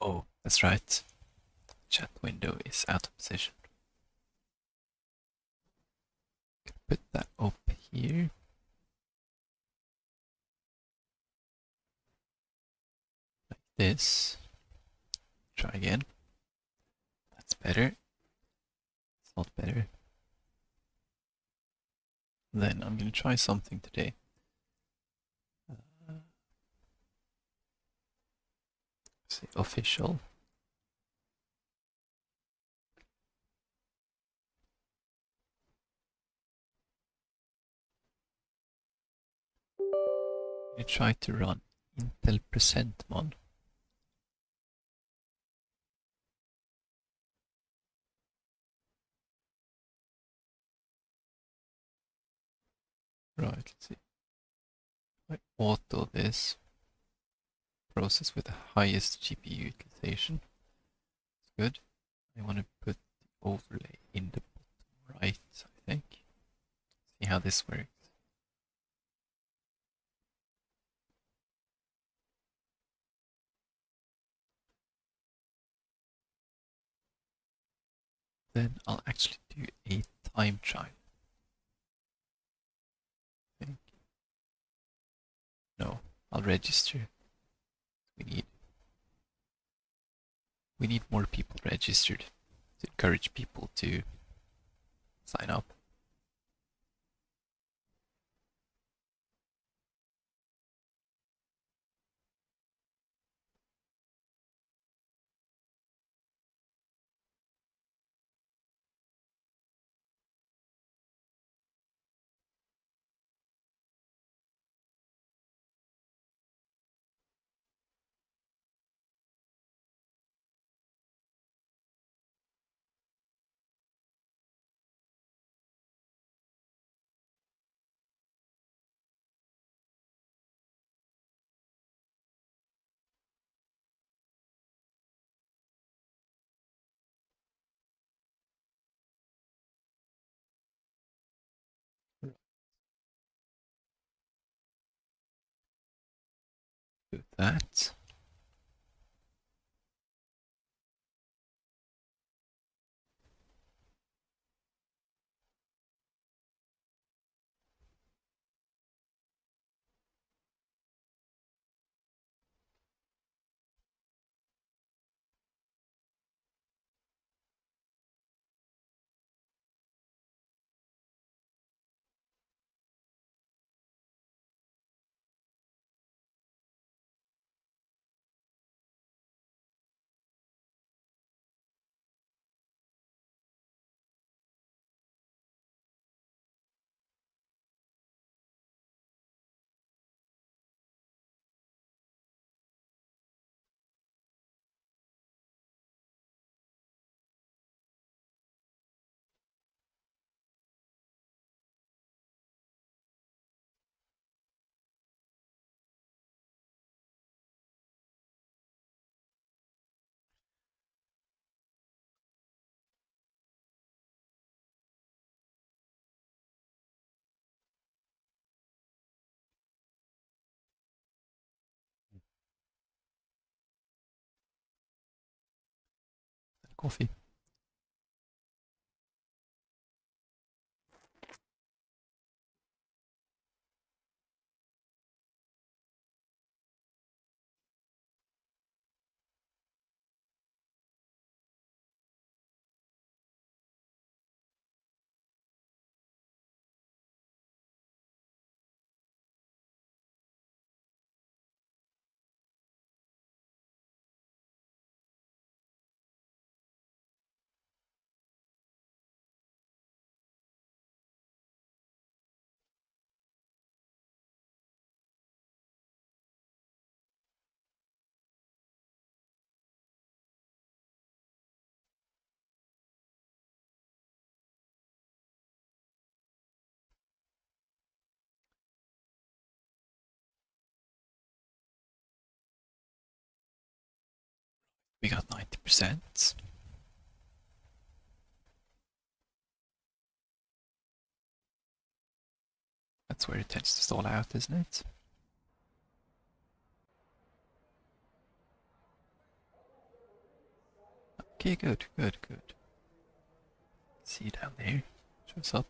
Oh, that's right. Chat window is out of position. Put that up here. Like this. Try again. That's better. It's not better. Then I'm gonna try something today. Say official. I try to run Intel presentable. Right, let's see. I auto this process with the highest GPU utilization. It's good. I want to put the overlay in the bottom right, I think. See how this works. Then I'll actually do a time trial. I think. No, I'll register. We need more people registered to encourage people to sign up. Do that. Coffee. We got 90%. That's where it tends to stall out, isn't it? Okay, good, good, good. See down there. Shows up.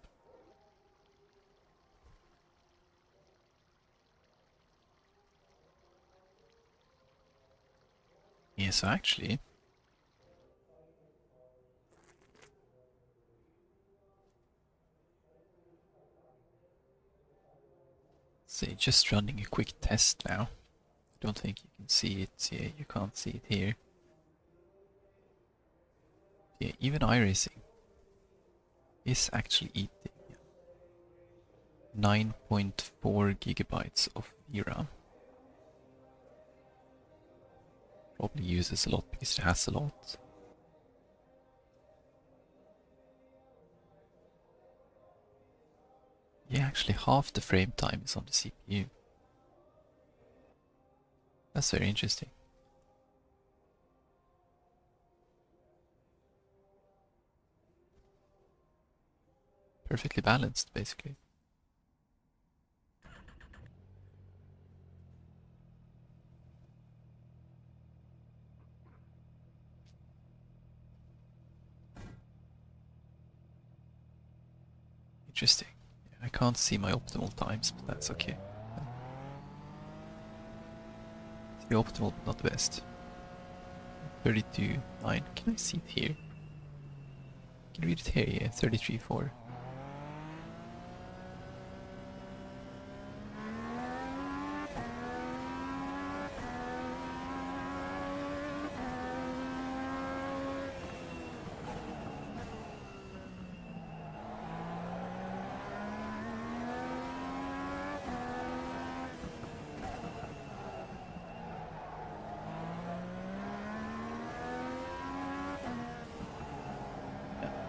Yeah, so actually, say just running a quick test now. I don't think you can see it. Yeah, you can't see it here. Yeah, even iRacing is actually eating 9.4 gigabytes of VRAM. Probably uses a lot because it has a lot. Yeah, actually half the frame time is on the CPU. That's very interesting. Perfectly balanced, basically. Interesting. Yeah, I can't see my optimal times, but that's okay. It's the optimal, but not the best. 32.9. Can I see it here? Can you read it here? Yeah, 33.4.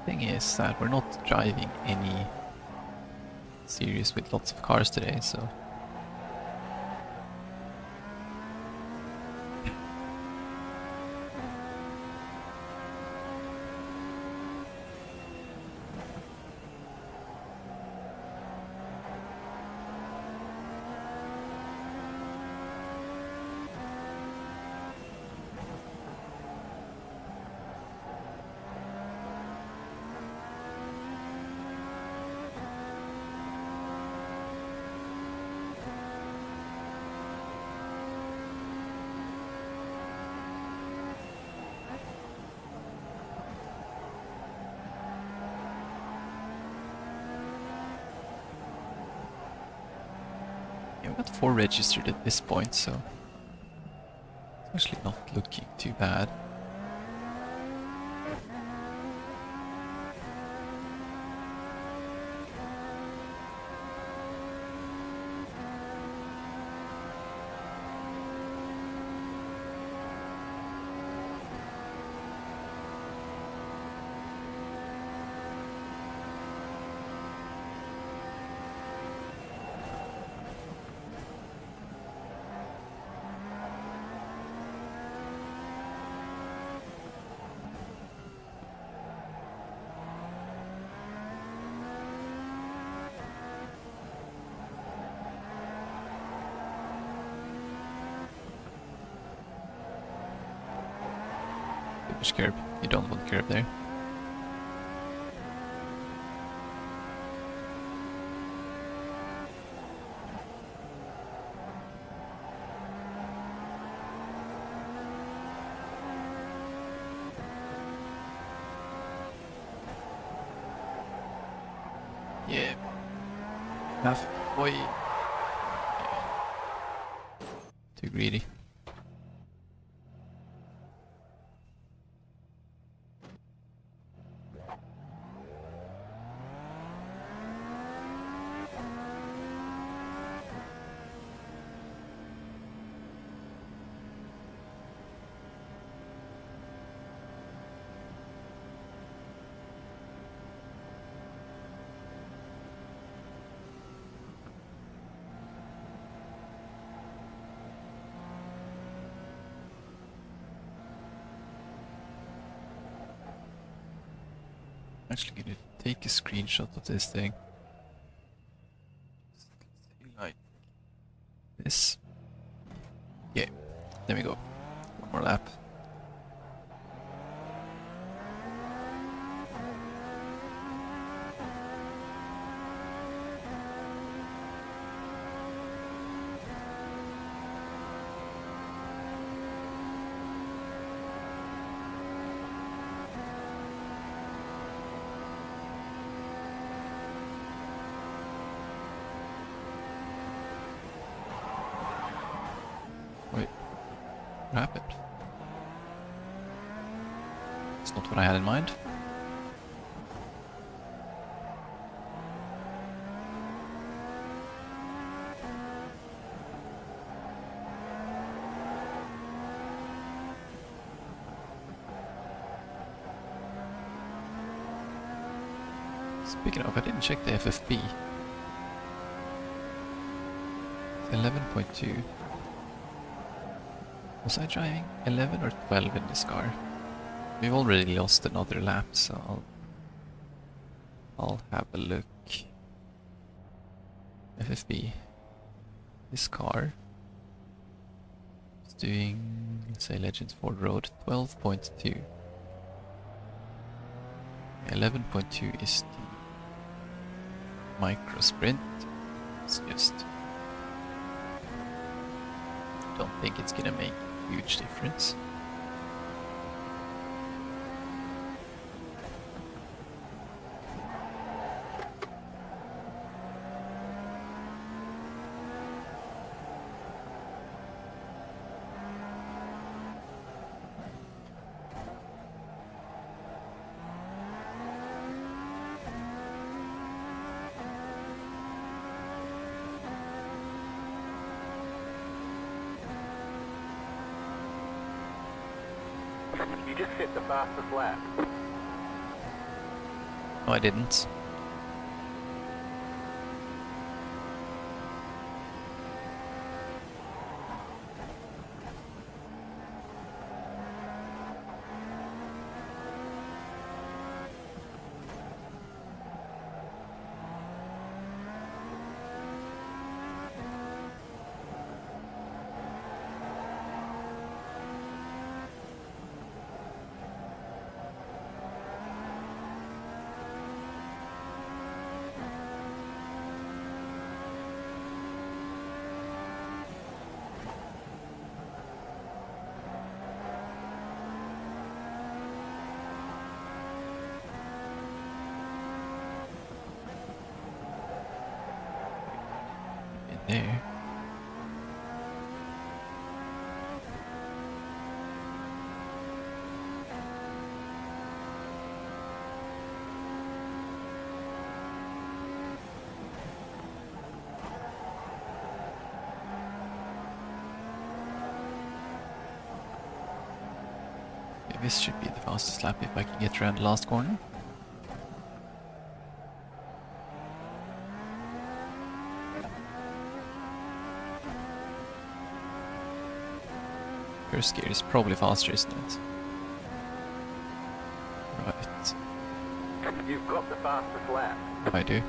Thing is that we're not driving any series with lots of cars today, so yeah, we got 4 registered at this point, so it's actually not looking too bad. Which curb? You don't want curb there. Yeah. Enough. Boy. Too greedy. Actually gonna take a screenshot of this thing. Like this. Yeah, there we go. One more lap. Wait, what happened? It's not what I had in mind. Speaking of, I didn't check the FFP. It's 11.2. Was I driving 11 or 12 in this car? We've already lost another lap, so I'll have a look. FFP. This car is doing, let's say, Legends Ford Road 12.2. 11.2 is the micro sprint. It's just, don't think it's gonna make a huge difference. You just hit the fastest lap. No, I didn't. There. Okay, this should be the fastest lap if I can get around the last corner. First gear is probably faster, isn't it? Right. You've got the fastest lap. I do.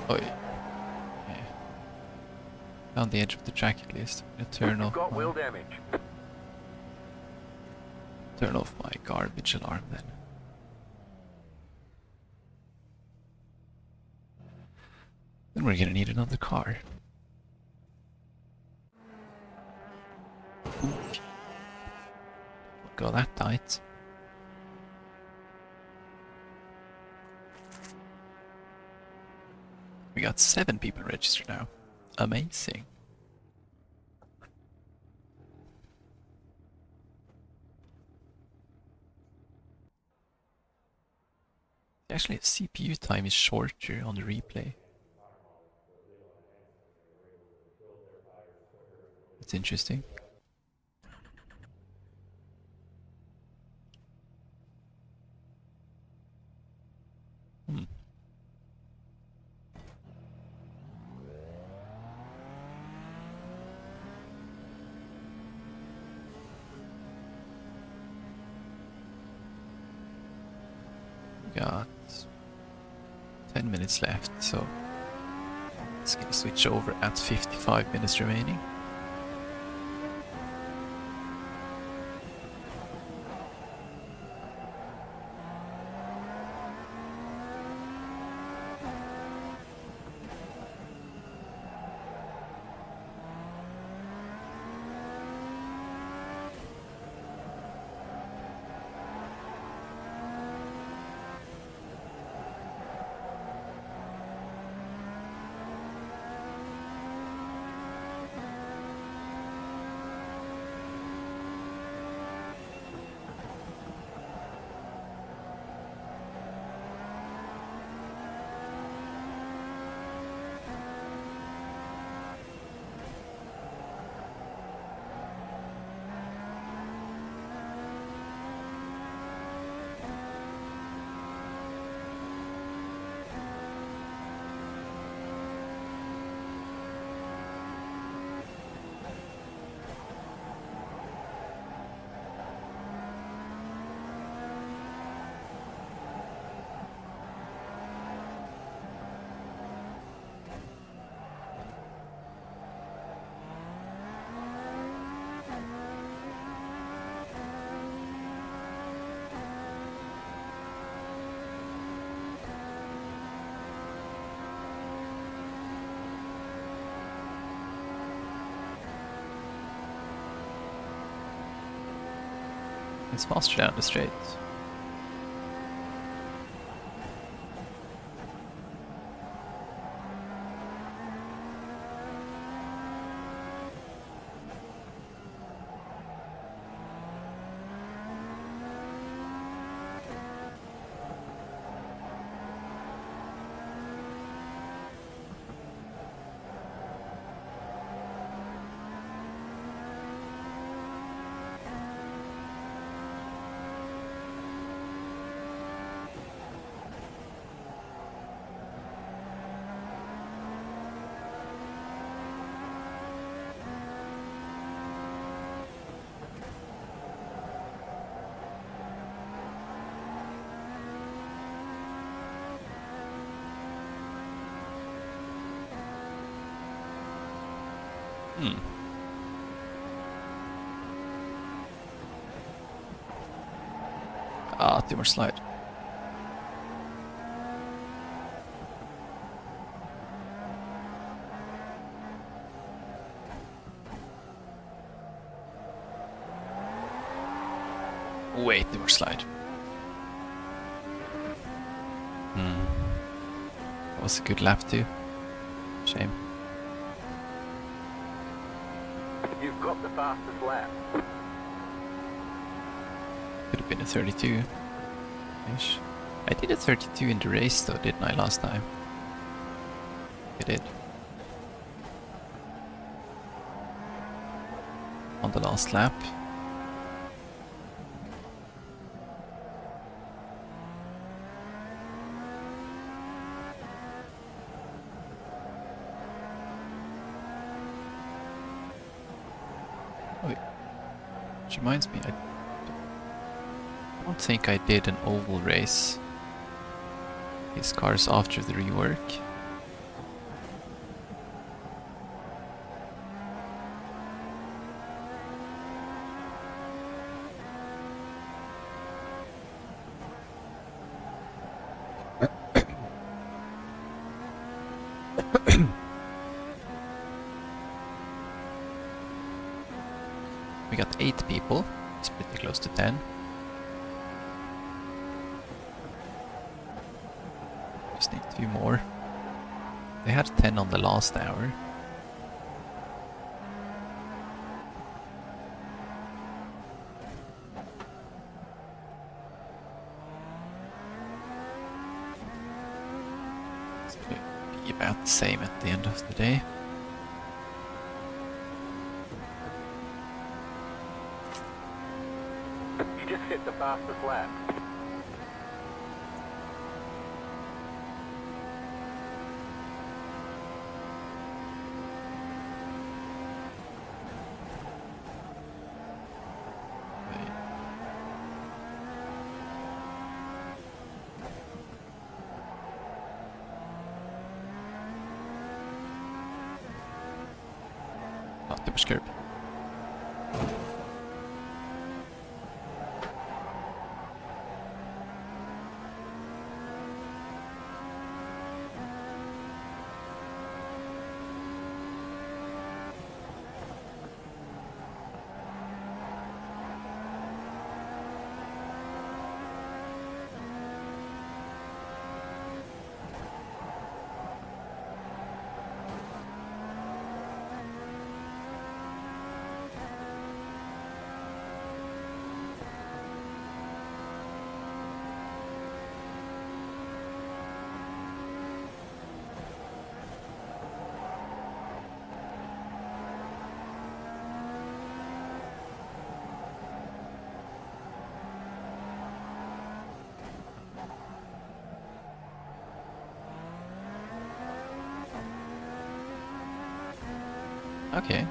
Oh, yeah. Down the edge of the track at least. I'm gonna turn off my garbage alarm then. Then we're gonna need another car. Ooh. Go that tight. We got 7 people registered now. Amazing. Actually, CPU time is shorter on the replay. That's interesting. Hmm. got 10 minutes left, so it's gonna switch over at 55 minutes remaining. It's faster down the straight. Ah, too much slide. Way too much slide. That was a good lap too. Shame. You've got the fastest lap. Could have been a 32-ish. I did a 32 in the race though, didn't I, last time? I did. On the last lap. Oh, which reminds me, I don't think I did an oval race. These cars after the rework. We got 8 people. It's pretty close to 10. Just need a few more. They had 10 on the last hour. It's gonna be about the same at the end of the day. You just hit the fastest lap. the push curb. Okay.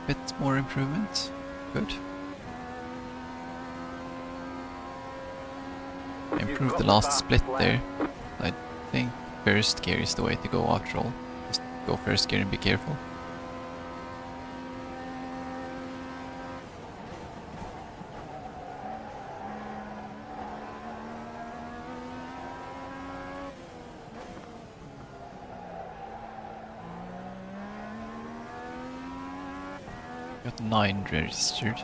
Bit more improvement. Good. I improved the last split there. I think first gear is the way to go after all. Just go first gear and be careful. Got 9 registered.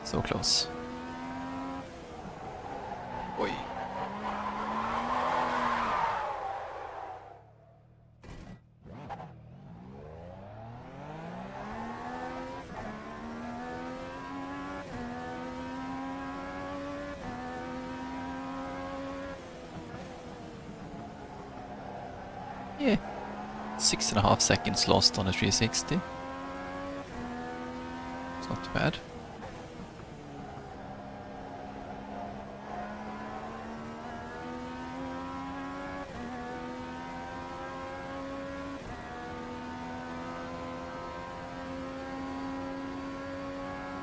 So close. Oi. Yeah. 6.5 seconds lost on a 360. It's not too bad.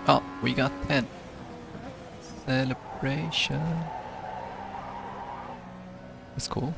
Oh, we got 10. Celebration. That's cool.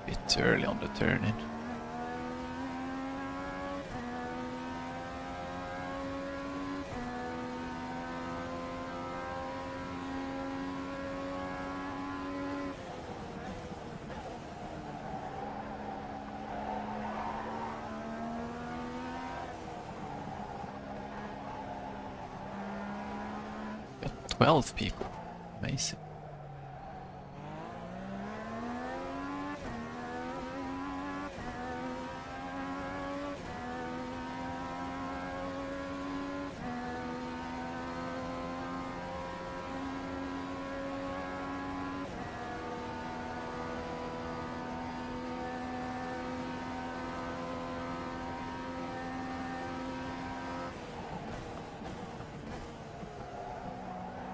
Bit too early on the turn in. Got 12 people. Amazing.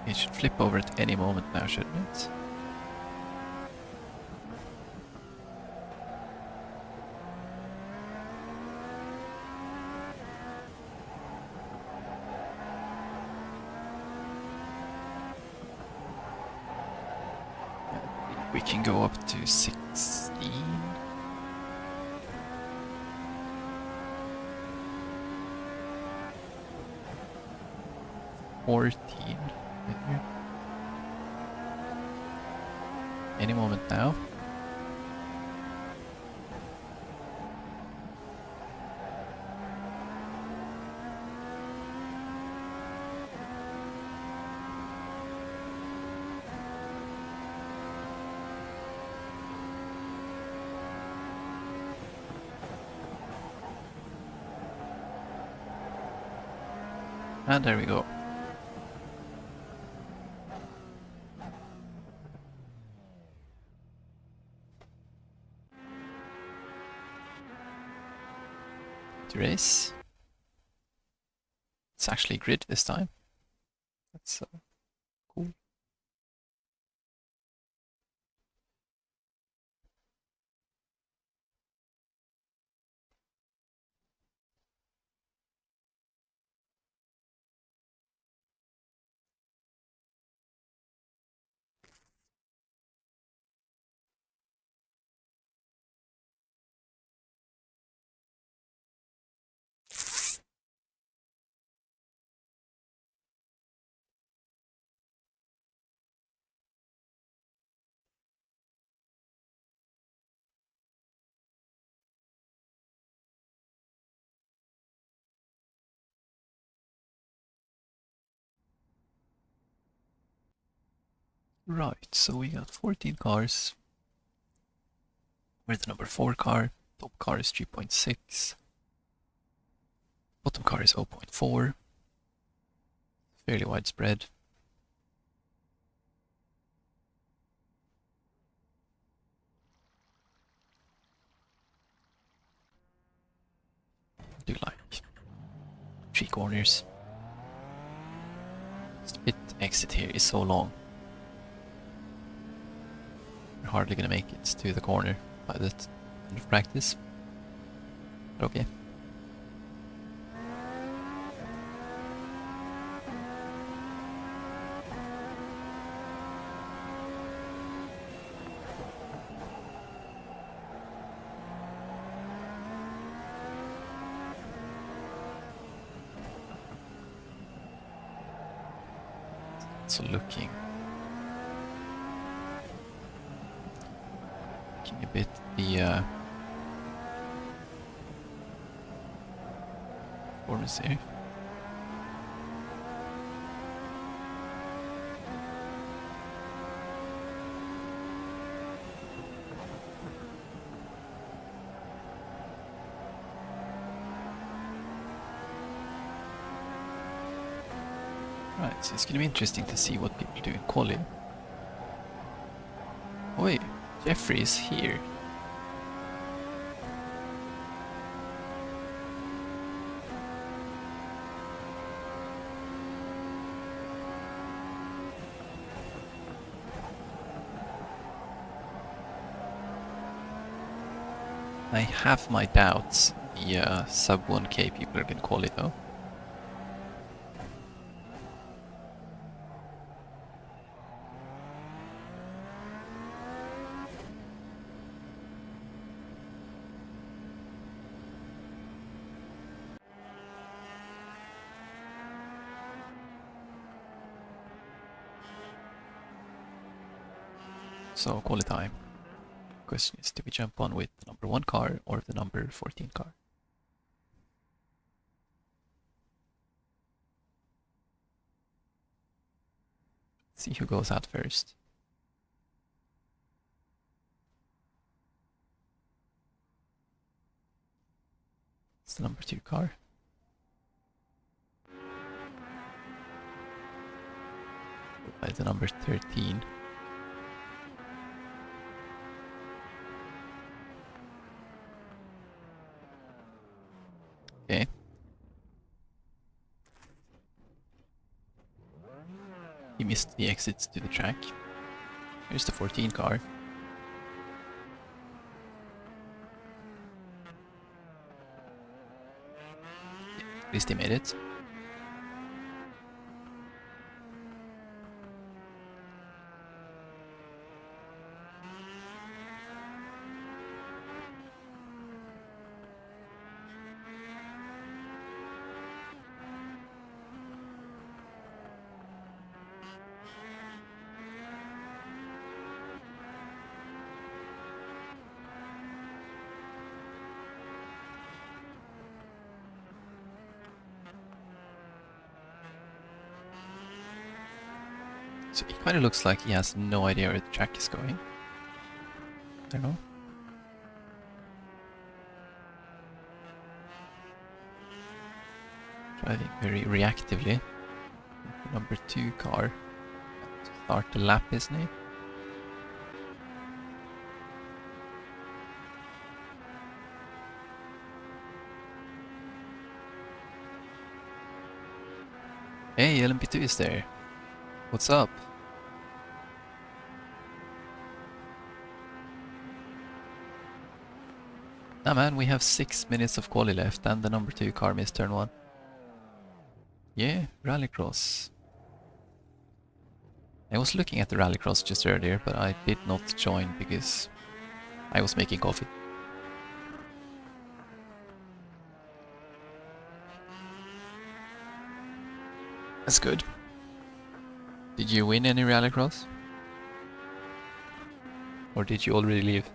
It should flip over at any moment now, shouldn't it? We can go up to 16. 14. Any moment now. And there we go. To race. It's actually grid this time. That's cool. Right, so we got 14 cars. We're the number 4 car. Top car is 3.6. Bottom car is 0.4. Fairly widespread. Do like 3 corners. This pit exit here is so long. We're hardly gonna make it to the corner by the end of practice. But okay. So looking a bit the performance here. Right, so it's gonna be interesting to see what people do in quali. Oh wait, Jeffrey is here. I have my doubts the sub 1k people are gonna call it though. So quali time. Question is, do we jump on with the number 1 car or the number 14 car? See who goes out first. It's the number 2 car. By the number 13. Okay. He missed the exits to the track. Here's the 14 car. At least he made it. So he kind of looks like he has no idea where the track is going. I don't know. Driving very reactively. The number 2 car. To start the lap, isn't he? Hey, LMP2 is there. What's up? Nah man, we have 6 minutes of quali left and the number 2 car missed turn 1. Yeah, rallycross. I was looking at the rallycross just earlier, but I did not join because I was making coffee. That's good. Did you win any rallycross? Or did you already leave?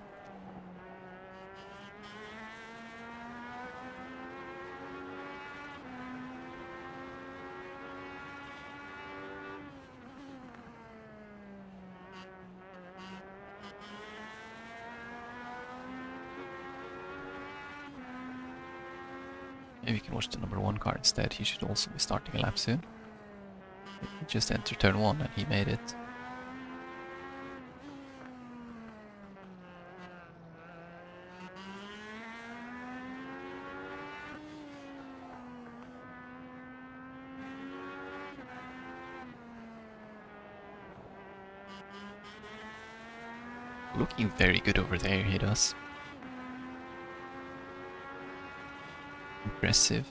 Maybe we can watch the number 1 car instead. He should also be starting a lap soon. He just entered turn 1 and he made it. Looking very good over there, he does. Impressive.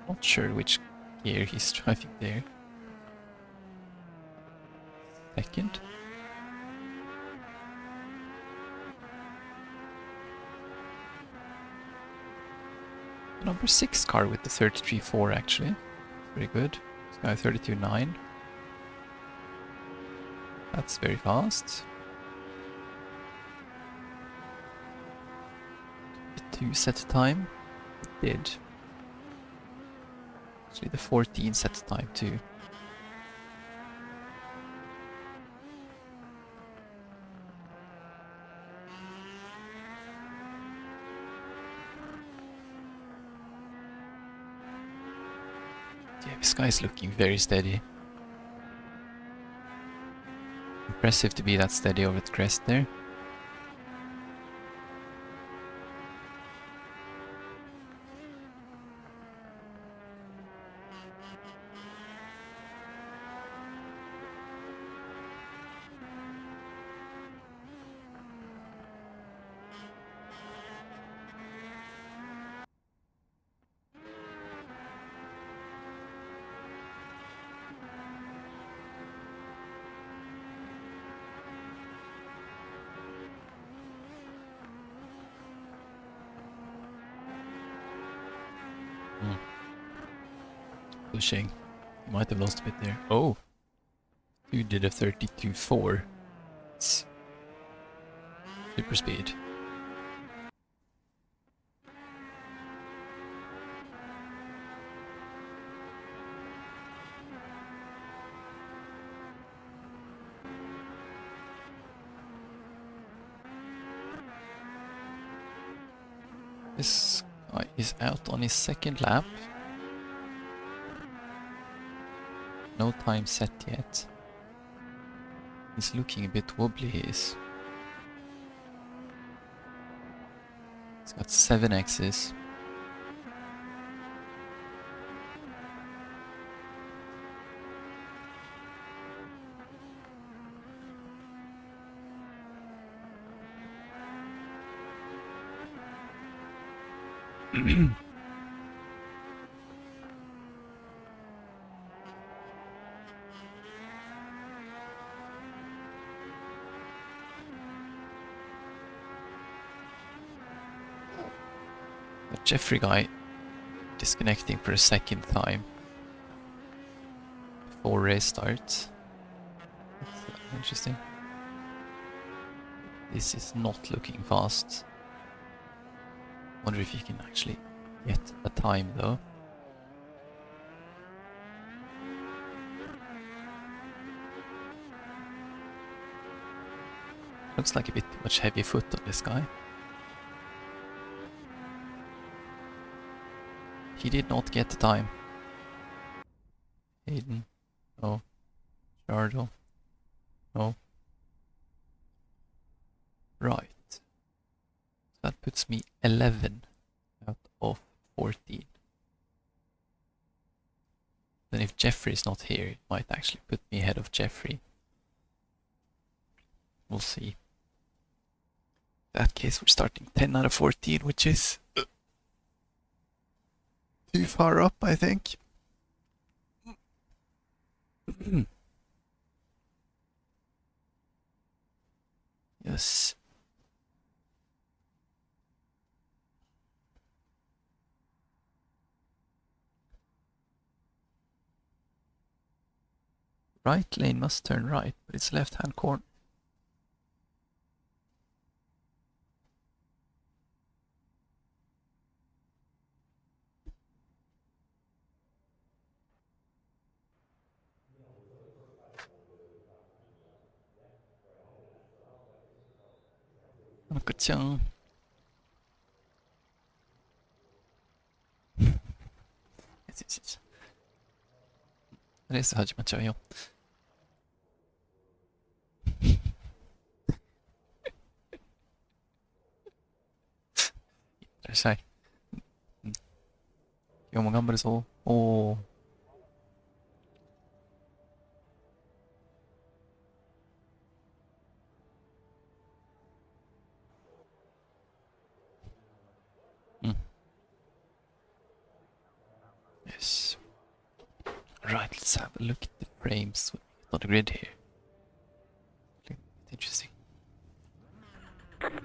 Not sure which gear he's driving there. Second. Number 6 car with the 33.4 actually. Very good. This guy 32.9. That's very fast. The 2 set time. It did. Actually the 14 set time too. Yeah, this guy's looking very steady. Impressive to be that steady over the crest there. Pushing. He might have lost a bit there. Oh! You did a 32.4. It's super speed. This guy is out on his second lap. No time set yet. He's looking a bit wobbly, he is. He's got 7 X's. Jeffrey guy disconnecting for a second time before race starts. That's interesting. This is not looking fast. Wonder if you can actually get a time though. Looks like a bit too much heavy foot on this guy. He did not get the time. Hayden. No. Chardell. No. Right. So that puts me 11 out of 14. Then if Jeffrey is not here, it might actually put me ahead of Jeffrey. We'll see. In that case, we're starting 10 out of 14, which is too far up, I think. Yes. Right lane must turn right, but it's left-hand corner. Yes, yes, yes. レース始まっちゃうよ。いってらっしゃい。今日も頑張るぞ。おー。Yes. Right, let's have a look at the frames on the grid here. Interesting.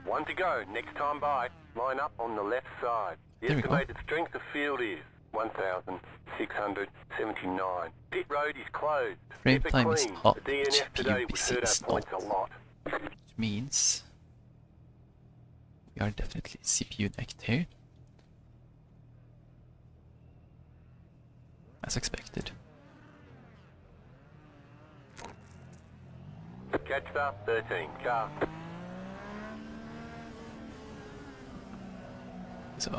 One to go. Next time by. Line up on the left side. The There we go. estimated strength of field is 1,679. Pit road is closed. Frame Keep it time is clean. up. The DNF today GPU would hurt our is points a not. lot. Which means we are definitely CPU necked here. As expected. Catch start 13. Car. So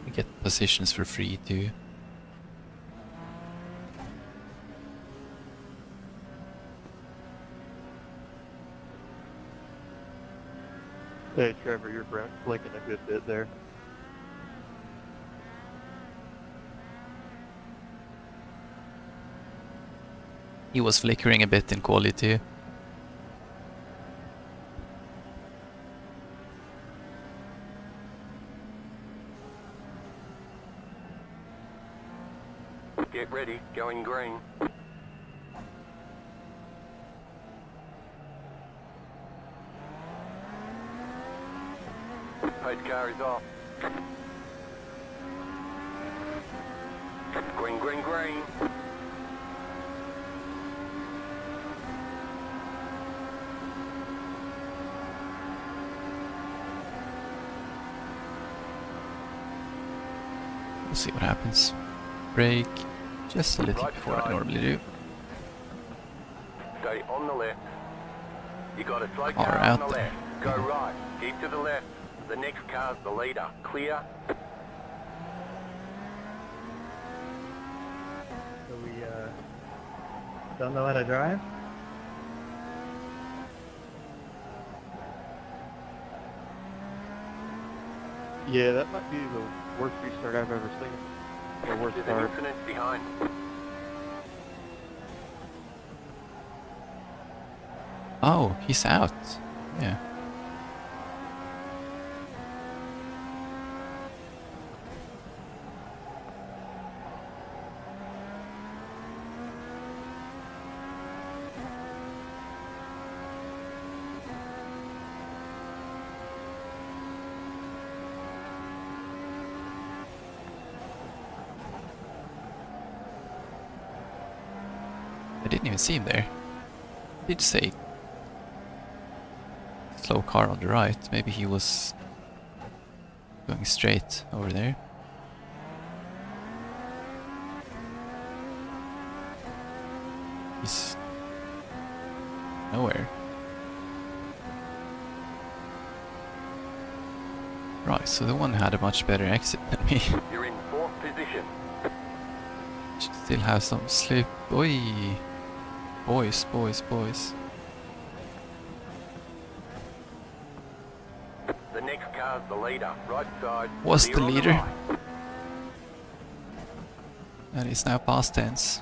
we get positions for free too. Hey Trevor, you're blinking a good bit there. He was flickering a bit in quality. Get ready. Going green. Pace car is off. Green, green, green. We'll see what happens. Brake just a little Right before I side. normally do. Stay on the left. You got a slow Car car out on the there. left. Go right. Keep to the left. The next car's the leader. Clear. So we don't know how to drive? Yeah, that might be the worst restart I've ever seen. Or worst There's an start. incident behind. Oh, he's out. Yeah. didn't even see him there. Did say slow car on the right. Maybe he was going straight over there. He's nowhere. Right, so the one had a much better exit than me. You're in 4th position. Still have some slip. Oi! Boys, boys, boys. The next car's the leader. Right side. Was clear the on leader. right. That is now past tense.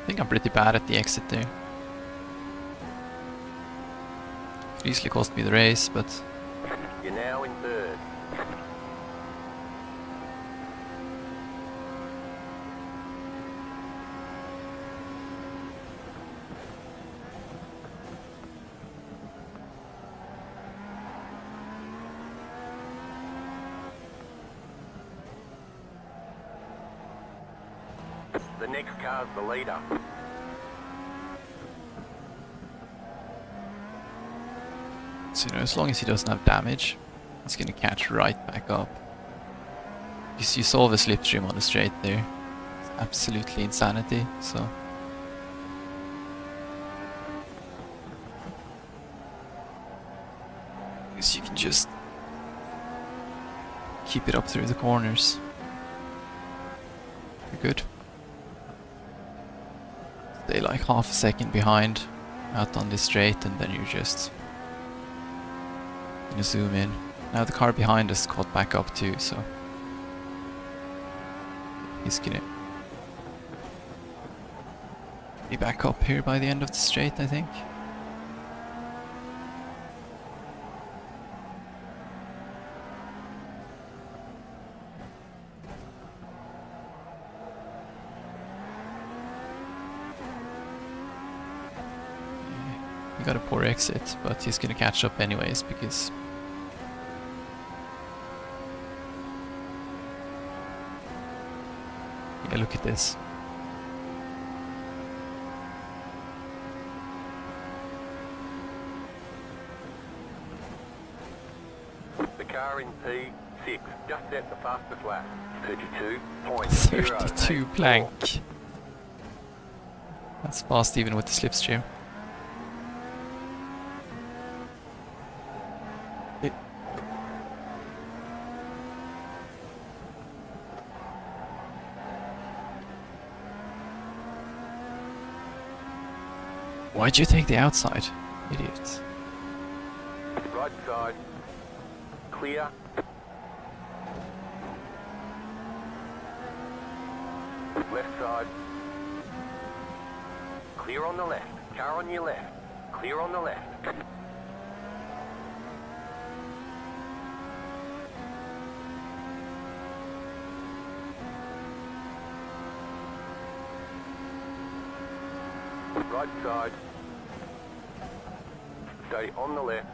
I think I'm pretty bad at the exit there. Could easily cost me the race, but You're now in 3rd. The next car's the leader. so, you know, as long as he doesn't have damage, he's gonna catch right back up. You saw the slipstream on the straight there. It's absolutely insanity, so. Because you can just keep it up through the corners. You're good. Stay like half a second behind out on this straight, and then you're just gonna zoom in. Now the car behind us caught back up too, so he's gonna be back up here by the end of the straight, I think. He got a poor exit, but he's gonna catch up anyways because yeah, look at this. The car in P6 just set the fastest lap. 32.0. 32 plank. That's fast even with the slipstream. Why'd you take the outside, idiot? Right side. Clear. Left side. Clear on the left. Car on your left. Clear on the left. Right side. Stay on the left.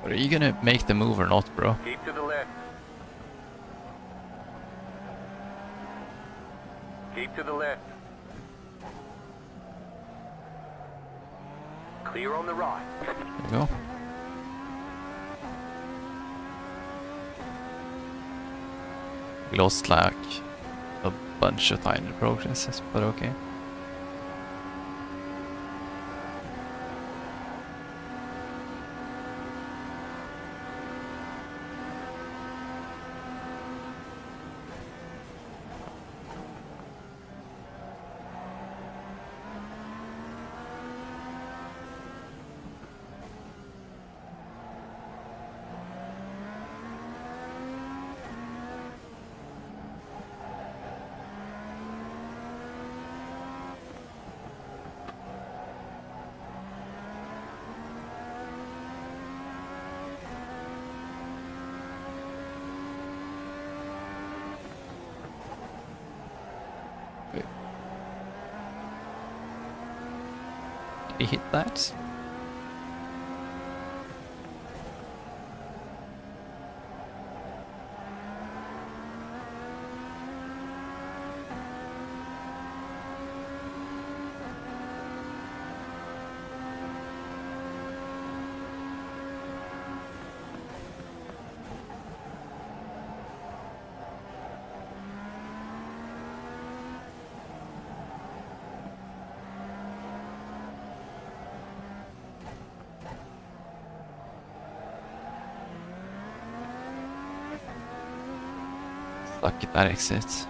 But are you gonna make the move or not, bro? Keep to the left. Keep to the left. Clear on the right. There you go. We lost like a bunch of tiny progresses, but okay. Did he hit that? Stuck at that exit.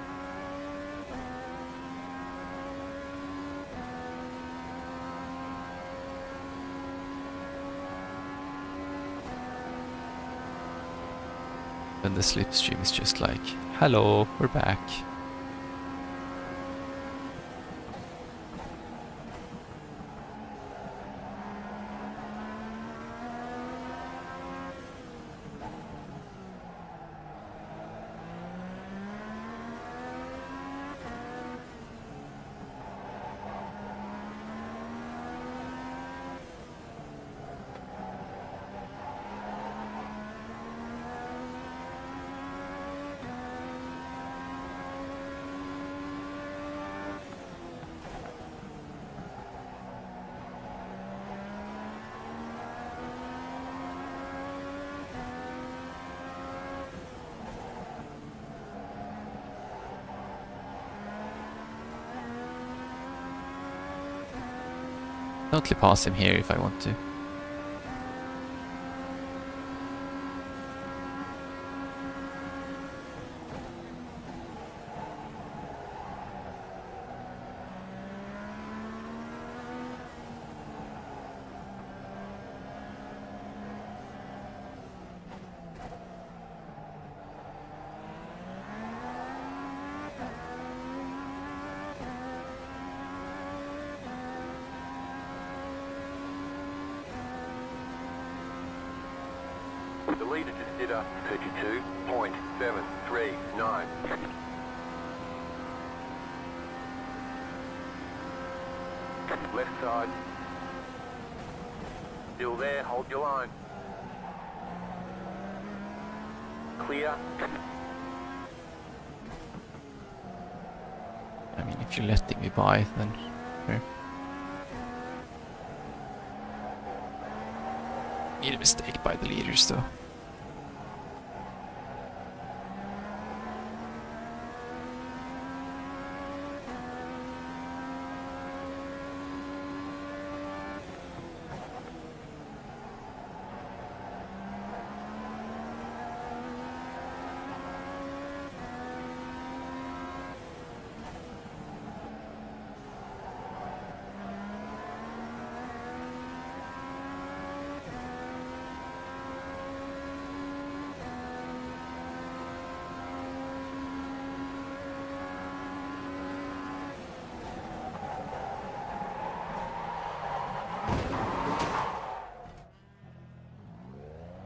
And the slipstream is just like, hello, we're back. Totally pass him here if I want to. The leader just did a 32.739. Left side. Still there, hold your line. Clear. I mean, if you're letting me by, then sure. Made a mistake by the leaders though.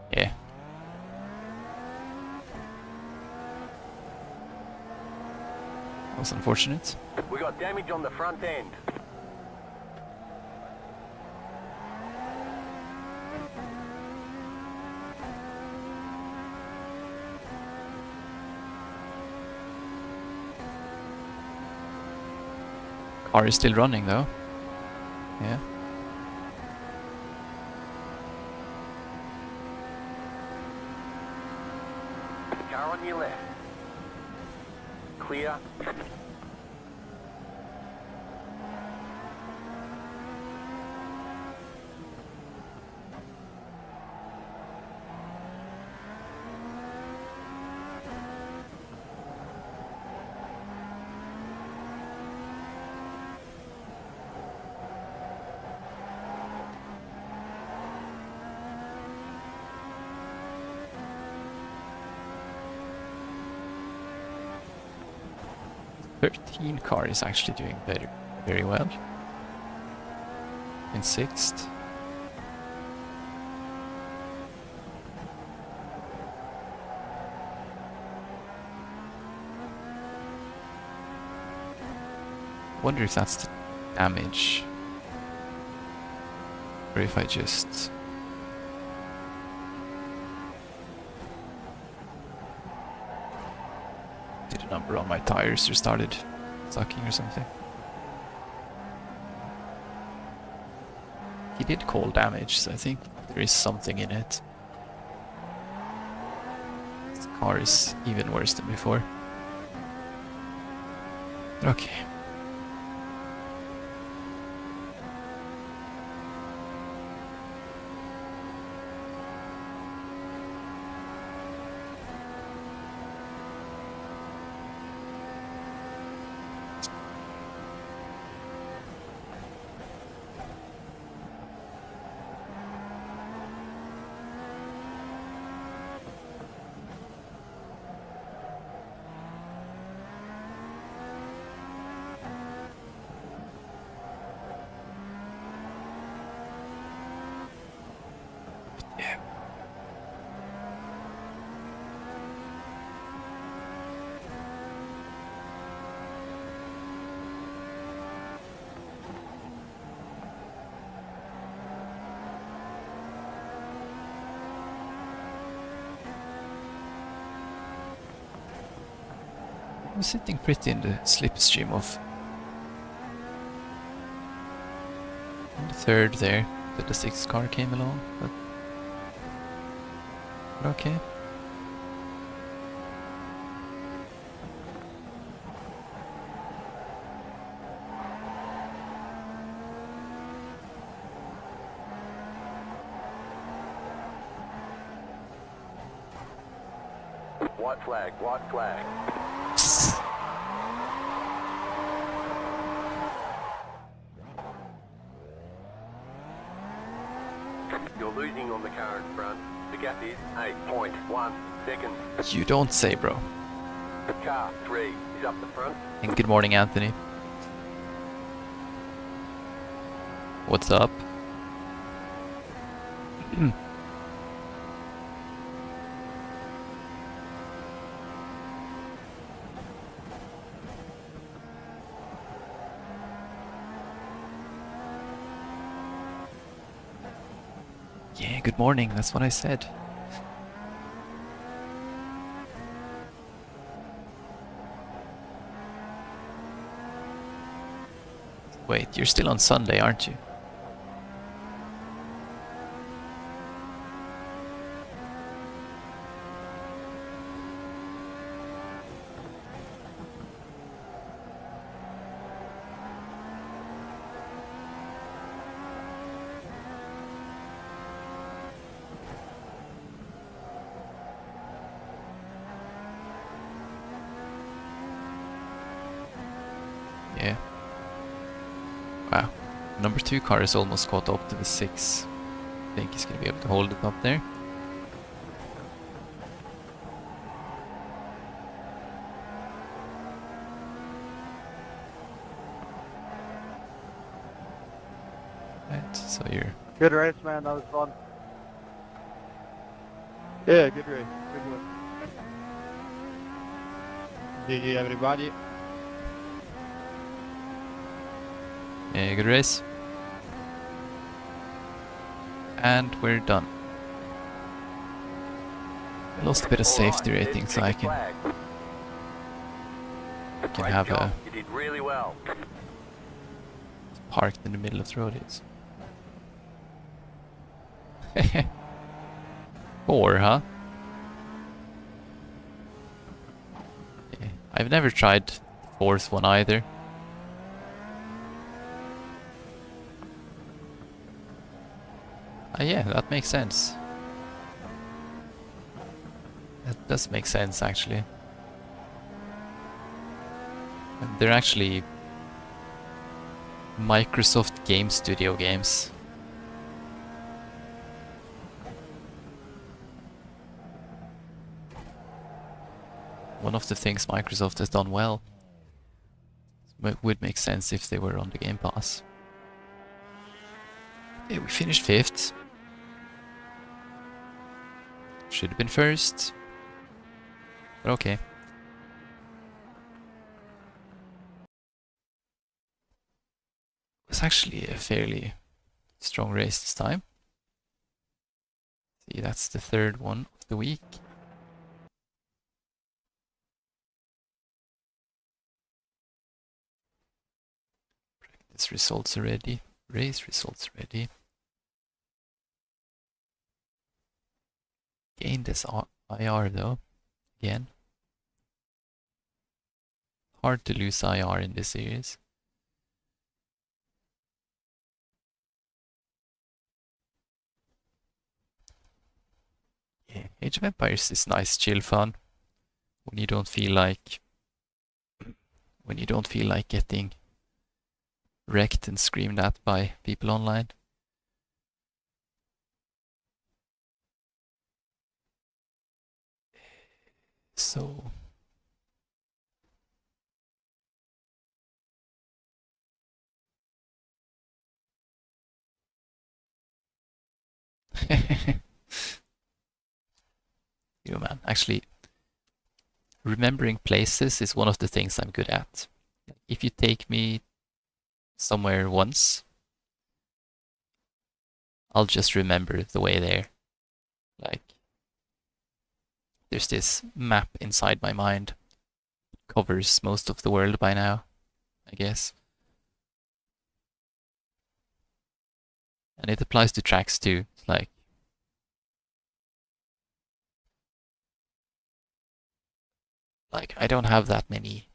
Yeah. That was unfortunate. We got damage on the front end. Car is still running though. Yeah. Car on your left. clear. '13 car is actually doing very well. In 6th. Wonder if that's the damage. Or if I just... did a number on my tires or started sucking or something. He did call damage, so I think there is something in it. This car is even worse than before. Okay. Yeah. I'm sitting pretty in the slipstream of in the 3rd there, that the 6th car came along, but okay. White flag, white flag. You're losing on the car in front. The gap is 8.1 seconds. You don't say, bro. Car 3 is up the front. And good morning, Anthony. What's up? Yeah, good morning, that's what I said. Wait, you're still on Sunday, aren't you? Yeah. Wow. Number 2 car is almost caught up to the 6. I think he's gonna be able to hold it up there. Right, so you're... Good race, man. That was fun. Yeah, good race. Good one. GG, everybody. Yeah, good race. And we're done. I lost a bit of safety rating, so I can Great have job. a You did really well. parked in the middle of the road. Or, huh? Yeah, I've never tried the fourth one either. Yeah, that makes sense. That does make sense, actually. And they're actually Microsoft Game Studio games. One of the things Microsoft has done well. It would make sense if they were on the Game Pass. Yeah, we finished 5th. Should have been 1st. But okay. It's actually a fairly strong race this time. See, that's the 3rd one of the week. Practice results already. Race results ready. Gained this IR though, again. Hard to lose IR in this series. Yeah, Age of Empires is nice, chill fun. When you don't feel like getting wrecked and screamed at by people online. So you man, actually remembering places is one of the things I'm good at. If you take me somewhere once, I'll just remember the way there. Like, there's this map inside my mind. It covers most of the world by now, I guess. And it applies to tracks too. It's like I don't have that many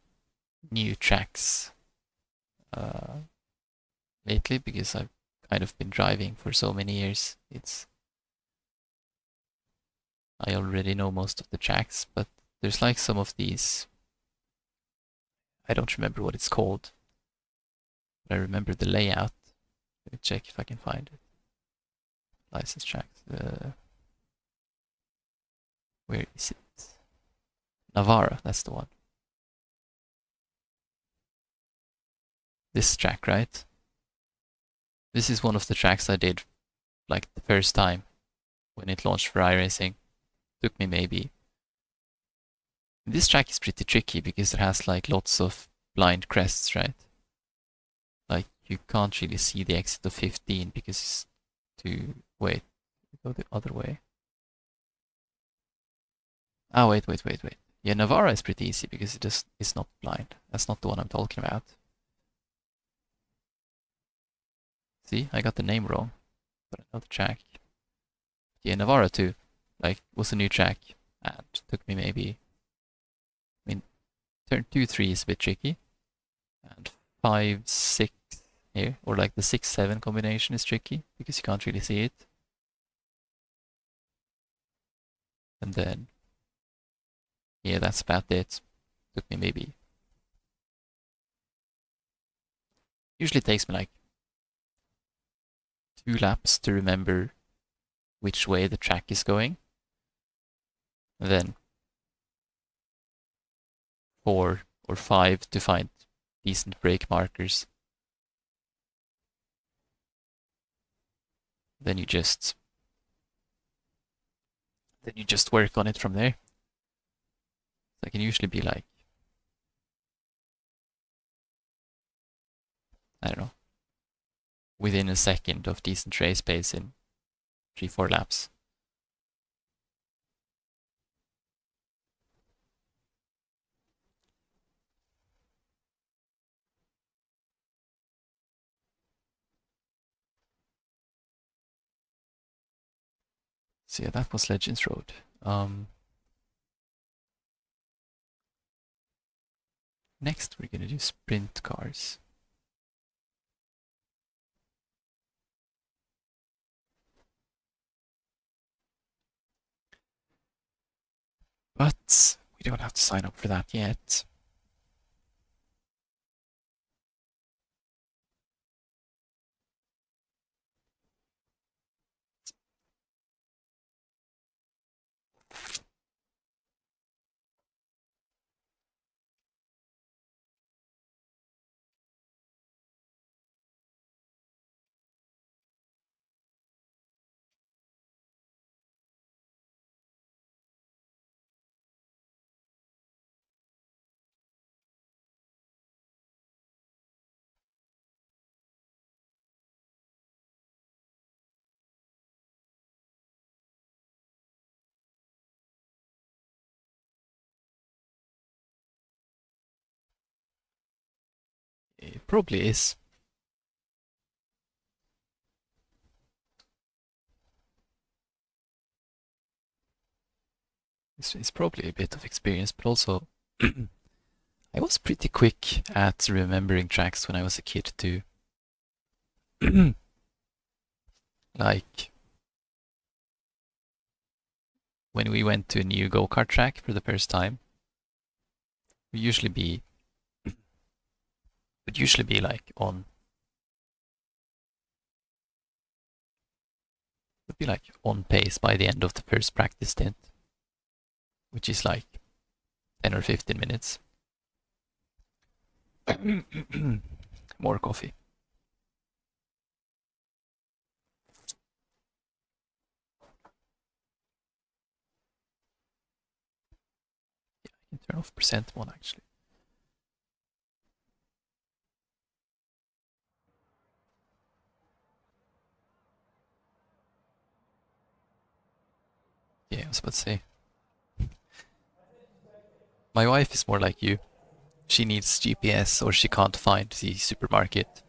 new tracks lately because I've kind of been driving for so many years. I already know most of the tracks, but there's like some of these. I don't remember what it's called, but I remember the layout. Let me check if I can find it. License tracks. Where is it? Navarra, that's the one. This track, right? This is one of the tracks I did like the first time when it launched for iRacing. Took me maybe. This track is pretty tricky because it has like lots of blind crests, right? Like you can't really see the exit of 15 because it's too. Wait, go the other way. Ah, wait. Yeah, Navarra is pretty easy because it's not blind. That's not the one I'm talking about. See, I got the name wrong, but I know the track. Yeah, Navarra too. Like, was a new track and took me maybe. I mean, turn 2, 3 is a bit tricky, and 5, 6 here, or like the 6, 7 combination is tricky because you can't really see it. And then, yeah, that's about it. Took me maybe. Usually takes me like 2 laps to remember which way the track is going. And then 4 or 5 to find decent brake markers. Then you just work on it from there. So I can usually be like, I don't know, within a second of decent race pace in 3, 4 laps. So yeah, that was Legends Road. Next, we're gonna do sprint cars. But we don't have to sign up for that yet. It probably is. It's probably a bit of experience, but also I was pretty quick at remembering tracks when I was a kid too. Like when we went to a new go-kart track for the first time, we usually be would usually be like on would be like on pace by the end of the first practice stint, which is like 10 or 15 minutes. More coffee. Yeah, I can turn off presentable actually. Yeah, I was about to say. My wife is more like you. She needs GPS or she can't find the supermarket.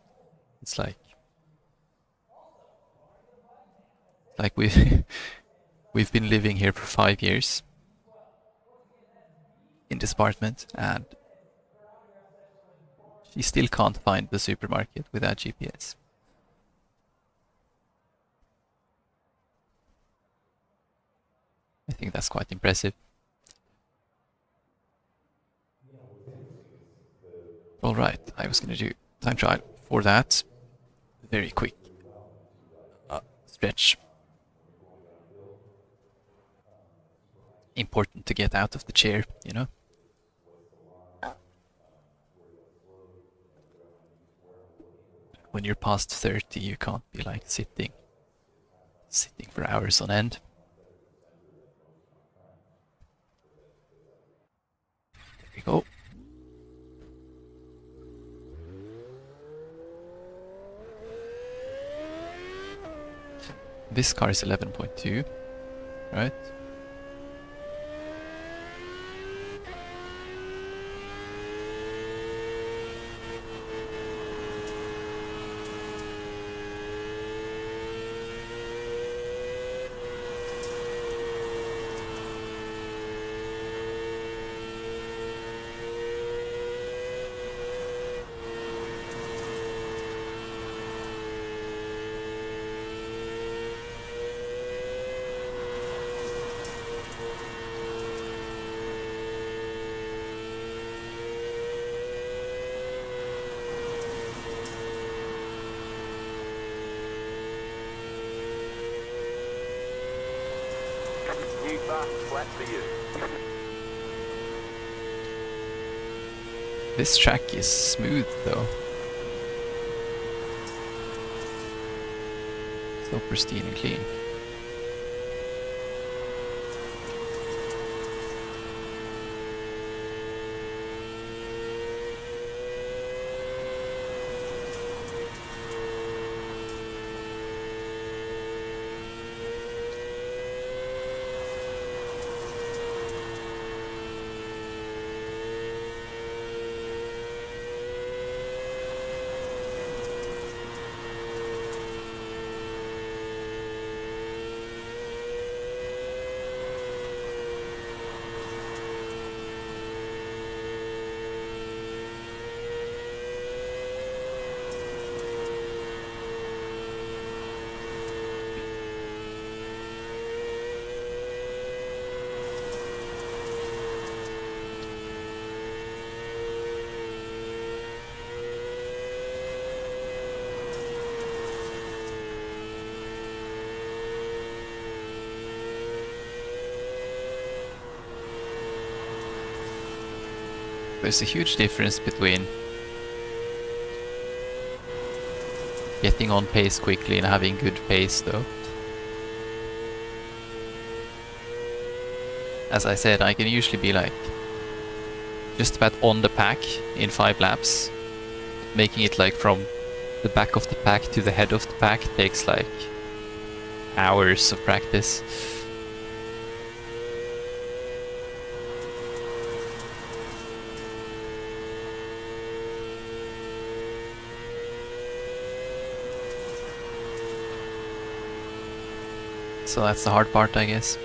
It's like we've been living here for 5 years in this apartment and she still can't find the supermarket without GPS. I think that's quite impressive. Alright, I was gonna do time trial for that. Very quick stretch. Important to get out of the chair, you know? When you're past 30, you can't be like sitting for hours on end. There we go. This car is 11.2, right? New fast flat for you. This track is smooth though. So pristine and clean. There's a huge difference between getting on pace quickly and having good pace, though. As I said, I can usually be like just about on the pack in 5 laps. Making it like from the back of the pack to the head of the pack takes like hours of practice. So that's the hard part, I guess.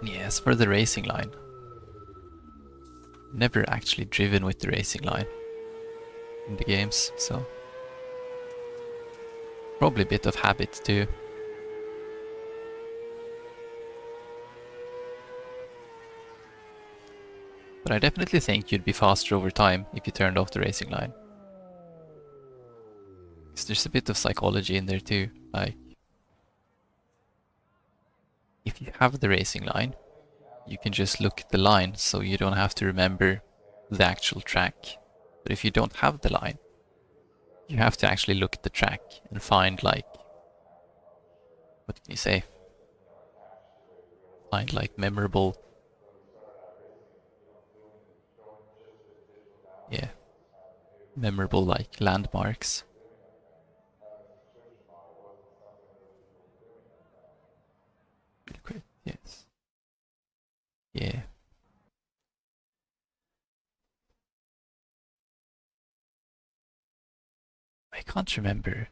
Yes, for the racing line. Never actually driven with the racing line in the games, so probably a bit of habit too. But I definitely think you'd be faster over time if you turned off the racing line. Because there's a bit of psychology in there too. Like, if you have the racing line, you can just look at the line, so you don't have to remember the actual track. But if you don't have the line, you have to actually look at the track and find, like, what can you say? Find like memorable, yeah, memorable like landmarks. Really quick, yes. Yeah. I can't remember.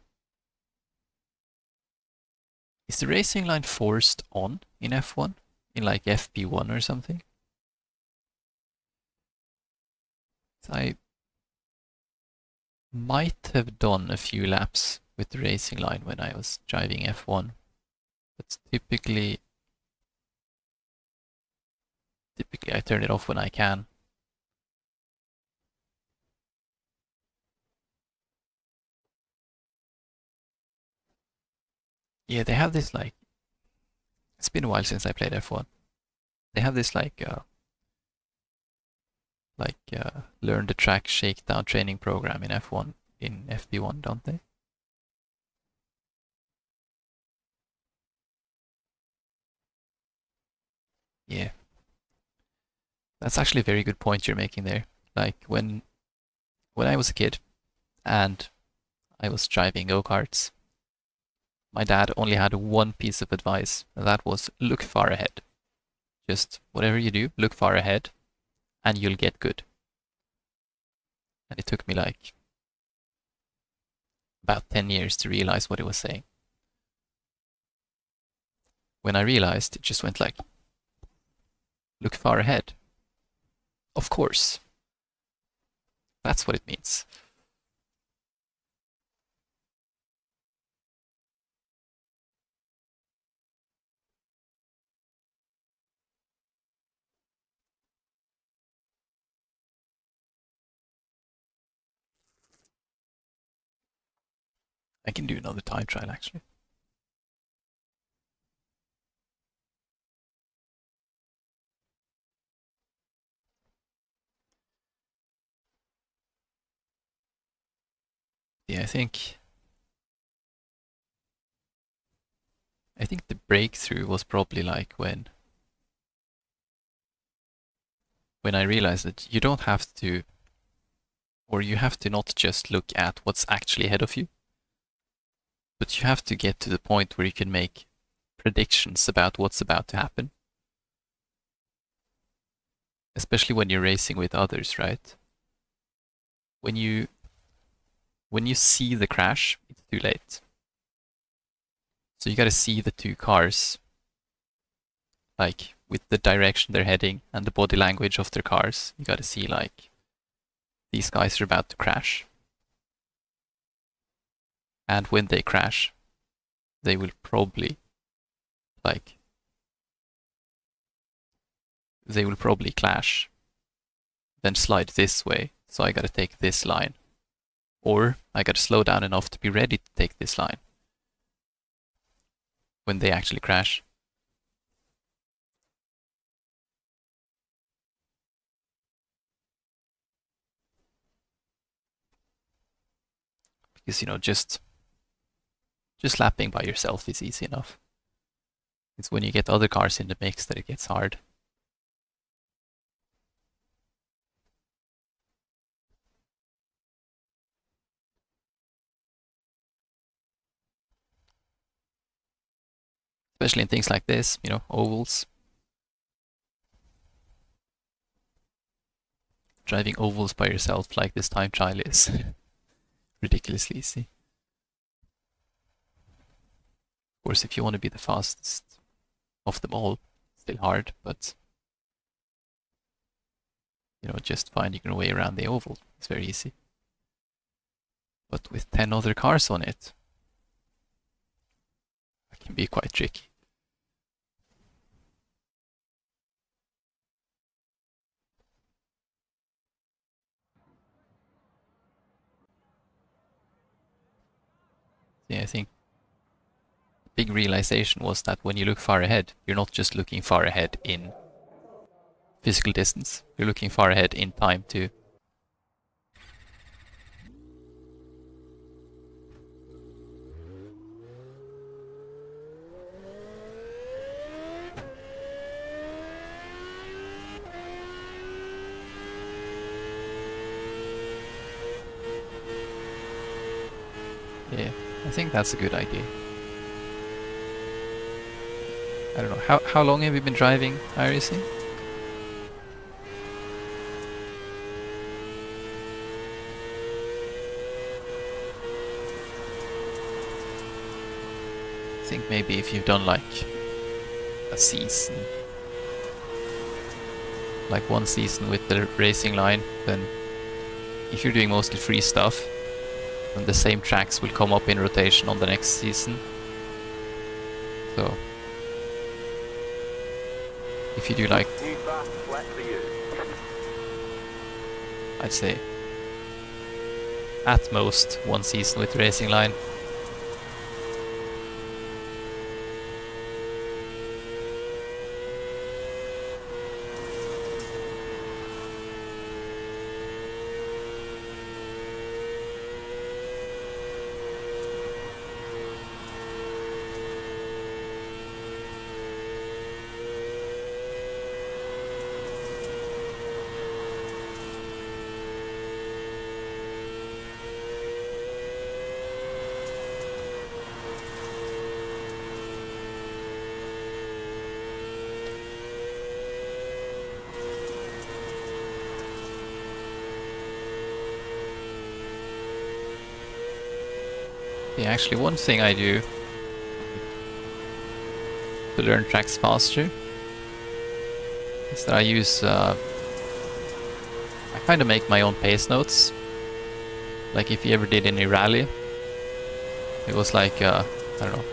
Is the racing line forced on in F1? In like FP1 or something? I might have done a few laps with the racing line when I was driving F1. But typically I turn it off when I can. Yeah, they have this like... It's been a while since I played F1. They have this like learn the track shakedown training program in F1 in FP1, don't they? Yeah. That's actually a very good point you're making there. Like when I was a kid and I was driving go-karts, my dad only had one piece of advice, and that was look far ahead. Just whatever you do, look far ahead and you'll get good. And it took me like about 10 years to realize what he was saying. When I realized, it just went like, look far ahead. Of course. That's what it means. I can do another time trial actually. Yeah, I think the breakthrough was probably like when I realized that you don't have to, or you have to not just look at what's actually ahead of you, but you have to get to the point where you can make predictions about what's about to happen. Especially when you're racing with others, right? When you see the crash, it's too late. So you gotta see the two cars, like with the direction they're heading and the body language of their cars. You gotta see like, these guys are about to crash. And when they crash, they will probably clash, then slide this way, so I gotta take this line. Or I gotta slow down enough to be ready to take this line. when they actually crash. Because, you know, just lapping by yourself is easy enough. It's when you get other cars in the mix that it gets hard. Especially in things like this, you know, ovals. Driving ovals by yourself like this time trial is ridiculously easy. Of course, if you want to be the fastest of them all, it's still hard, but you know, just finding your way around the oval is very easy. But with 10 other cars on it, it can be quite tricky. Yeah, I think the big realization was that when you look far ahead, you're not just looking far ahead in physical distance, you're looking far ahead in time too. Yeah, I think that's a good idea. I don't know, how long have you been driving iRacing? I think maybe if you've done like a season, like one season with the racing line, then if you're doing mostly free stuff, then the same tracks will come up in rotation on the next season. So if you do like, New fast flat for you. I'd say at most one season with the racing line. Yeah, actually one thing I do to learn tracks faster is that I use, I kind of make my own pace notes. Like if you ever did any rally, it was like, I don't know,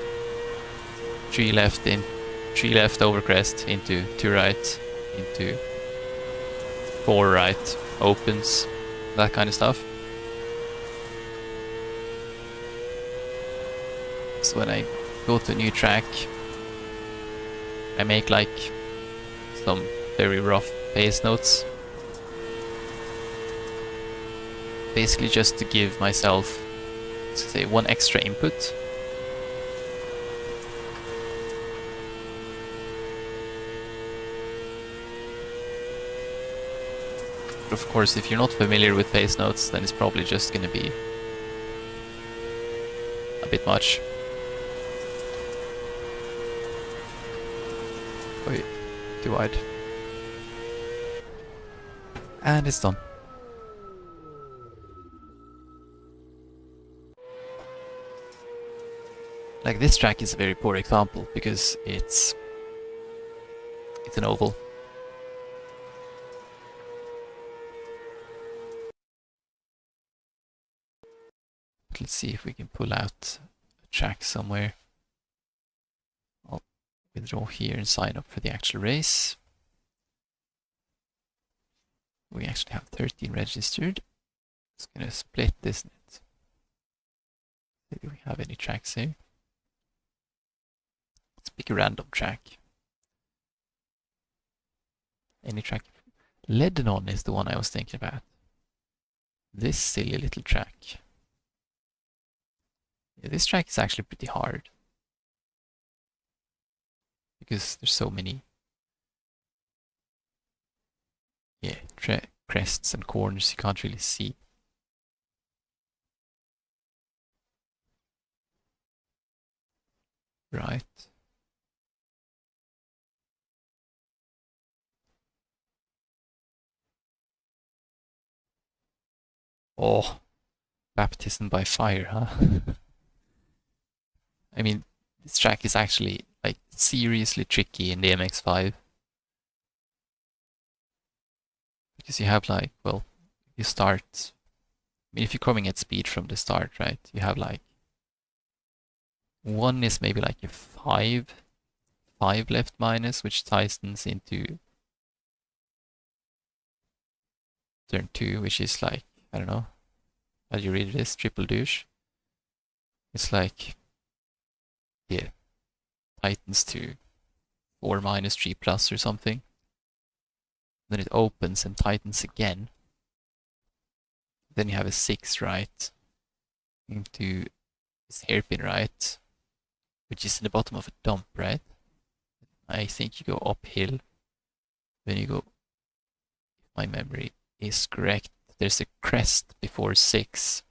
3 left in, 3 left over crest, into 2 right, into 4 right, opens, that kind of stuff. So when I go to a new track, I make like some very rough pace notes. Basically just to give myself, let's say, one extra input. But of course, if you're not familiar with pace notes, then it's probably just going to be a bit much. Wait, too wide. And it's done. Like this track is a very poor example because it's an oval. Let's see if we can pull out a track somewhere. I'll withdraw here and sign up for the actual race. We actually have 13 registered. It's gonna split this net. Do we have any tracks here? Pick a random track. Any track. Lebanon is the one I was thinking about. This silly little track. Yeah, this track is actually pretty hard. Because there's so many crests and corners you can't really see. Right. Oh, baptism by fire, huh? I mean, this track is actually like seriously tricky in the MX-5. Because you have like, well, you start, I mean, if you're coming at speed from the start, right, you have like, one is maybe like a 5 left minus, which tightens into turn 2, which is like, I don't know, how do you read this? Triple douche. It's like, yeah, tightens to 4 minus 3 plus or something. Then it opens and tightens again. Then you have a 6 right into this hairpin right, which is in the bottom of a dump, right? I think you go uphill. Then you go, if my memory is correct, there's a crest before 6.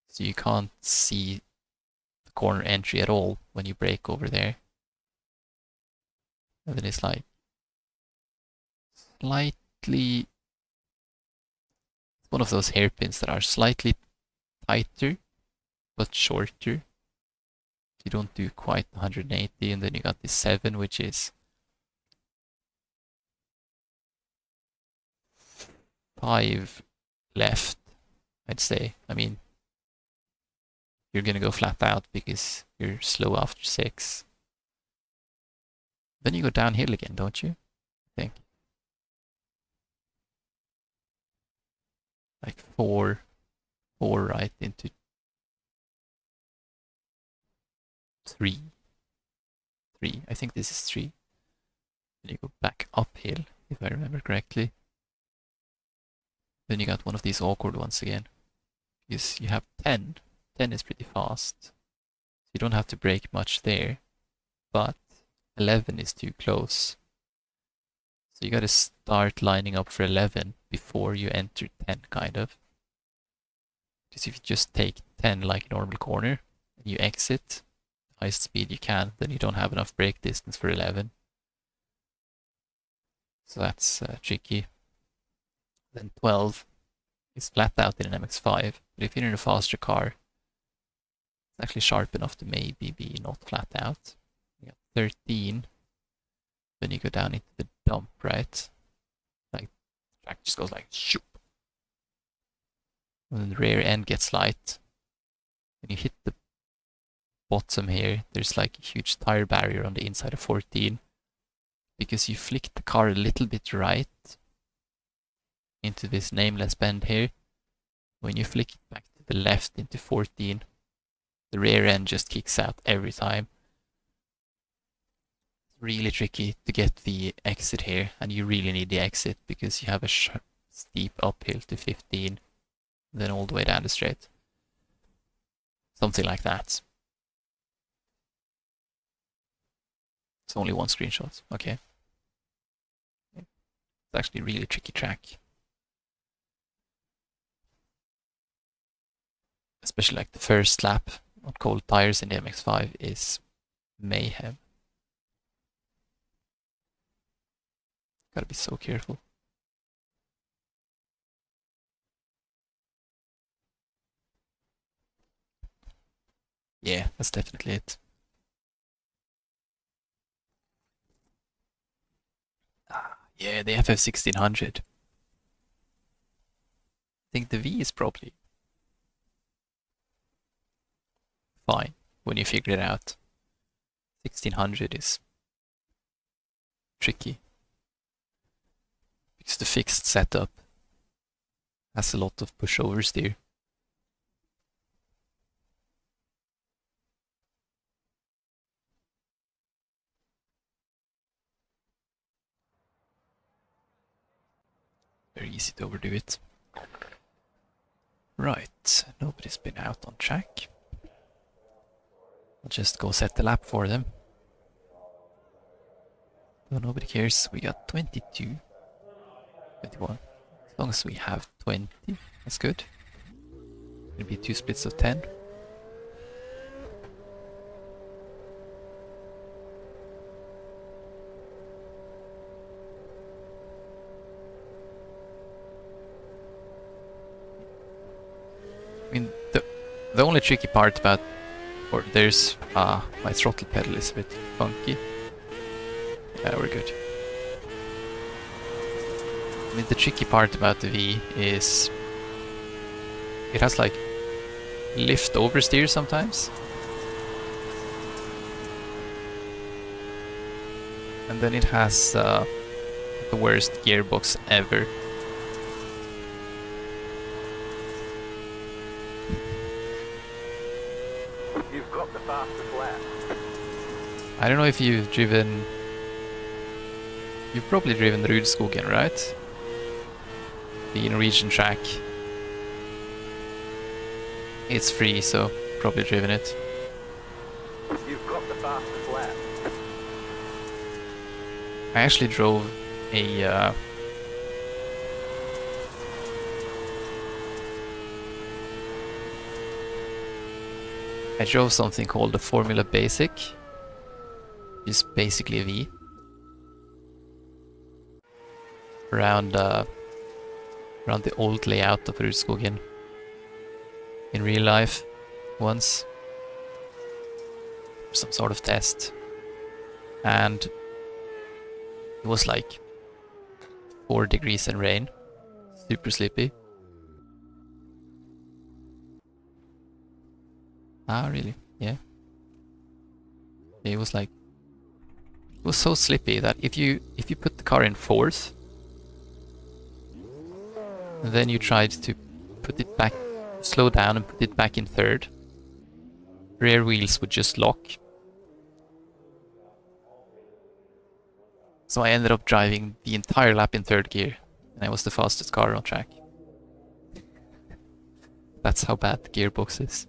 So you can't see the corner entry at all when you brake over there. And then it's like slightly, one of those hairpins that are slightly tighter but shorter. You don't do quite 180, and then you got this 7, which is 5 left, I'd say. I mean, you're gonna go flat out because you're slow after 6. Then you go downhill again, don't you? I think. Like 4 right into 3. I think this is 3. Then you go back uphill, if I remember correctly. Then you got one of these awkward ones again. Because you have 10. 10 is pretty fast. You don't have to brake much there. But 11 is too close. So you gotta start lining up for 11 before you enter 10, kind of. Because if you just take 10 like a normal corner, and you exit the highest speed you can, then you don't have enough brake distance for 11. So that's tricky. Then 12 is flat out in an MX-5, but if you're in a faster car, it's actually sharp enough to maybe be not flat out. You got 13, then you go down into the dump, right? Like, the track just goes like, shoop. And then the rear end gets light. When you hit the bottom here, there's like a huge tire barrier on the inside of 14. Because you flick the car a little bit right into this nameless bend here. When you flick it back to the left into 14, the rear end just kicks out every time. It's really tricky to get the exit here, and you really need the exit because you have a steep uphill to 15, then all the way down the straight. Something like that. It's only one screenshot. Okay. It's actually a really tricky track. Especially like the first lap on cold tires in the MX-5 is mayhem. Gotta be so careful. Yeah, that's definitely it. Yeah, the FF1600. I think the V is probably fine when you figure it out. 1600 is tricky because the fixed setup has a lot of pushover steer. Very easy to overdo it. Right, nobody's been out on track. I'll just go set the lap for them. So nobody cares. We got 22, 21. As long as we have 20, that's good. It'll be 2 splits of 10. I mean, the only tricky part about, or there's, my throttle pedal is a bit funky. Yeah, we're good. I mean, the tricky part about the V is it has like lift oversteer sometimes. And then it has the worst gearbox ever. You've got the fastest lap. I don't know if you've driven... You've probably driven the Rudskogen, right? The Norwegian track. It's free, so probably driven it. You've got the fastest lap. I actually drove a... I drove something called the Formula Basic. It's basically a V. Around around the old layout of Rudskogen in real life once. Some sort of test. And it was like 4 degrees and rain. Super sleepy. Ah, really? Yeah. It was like... It was so slippy that if you put the car in 4th, and then you tried to put it back, slow down and put it back in 3rd, rear wheels would just lock. So I ended up driving the entire lap in 3rd gear, and I was the fastest car on track. That's how bad the gearbox is.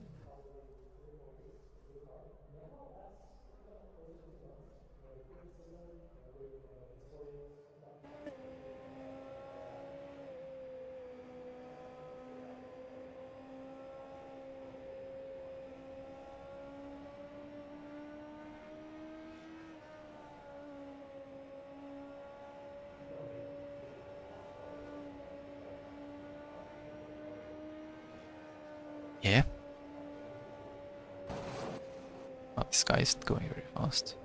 Yeah. Oh, this guy isn't going very fast.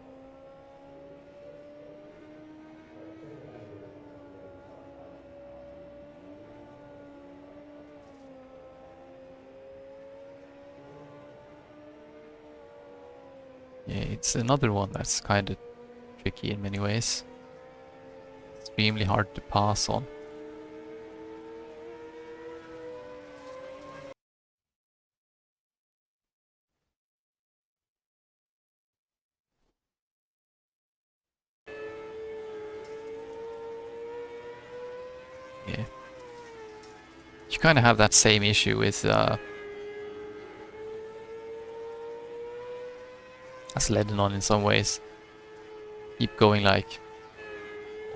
Yeah, it's another one that's kind of tricky in many ways. Extremely hard to pass on. Yeah. You kind of have that same issue with as Lebanon in some ways. Keep going like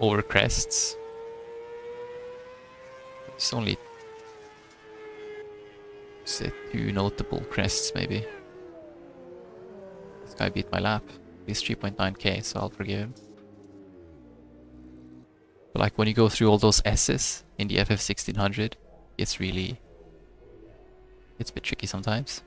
over crests. It's only say 2 notable crests maybe. This guy beat my lap. He's 3.9k, so I'll forgive him. But like when you go through all those S's in the FF1600, it's really... it's a bit tricky sometimes.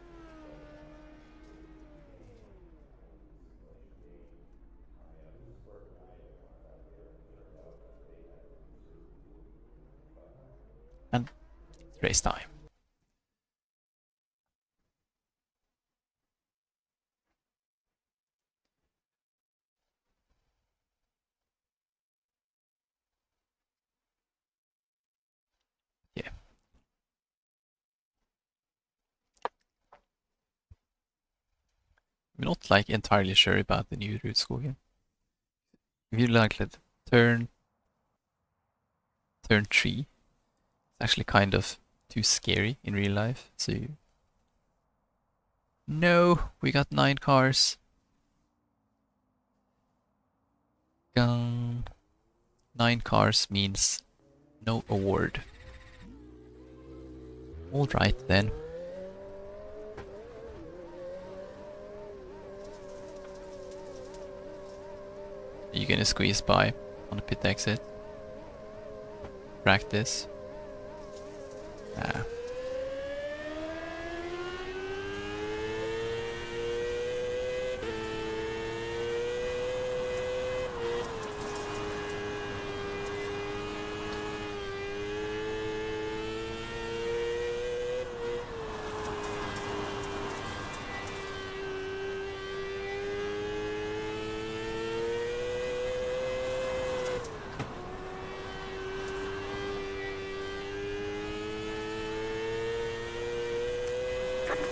And it's race time. Yeah. I'm not like entirely sure about the new Rudskogen. If you like turn 3, It's actually kind of too scary in real life, so no, we got 9 cars. Gung. 9 cars means no award. Alright then. Are you gonna squeeze by on the pit exit? Practice? Nah.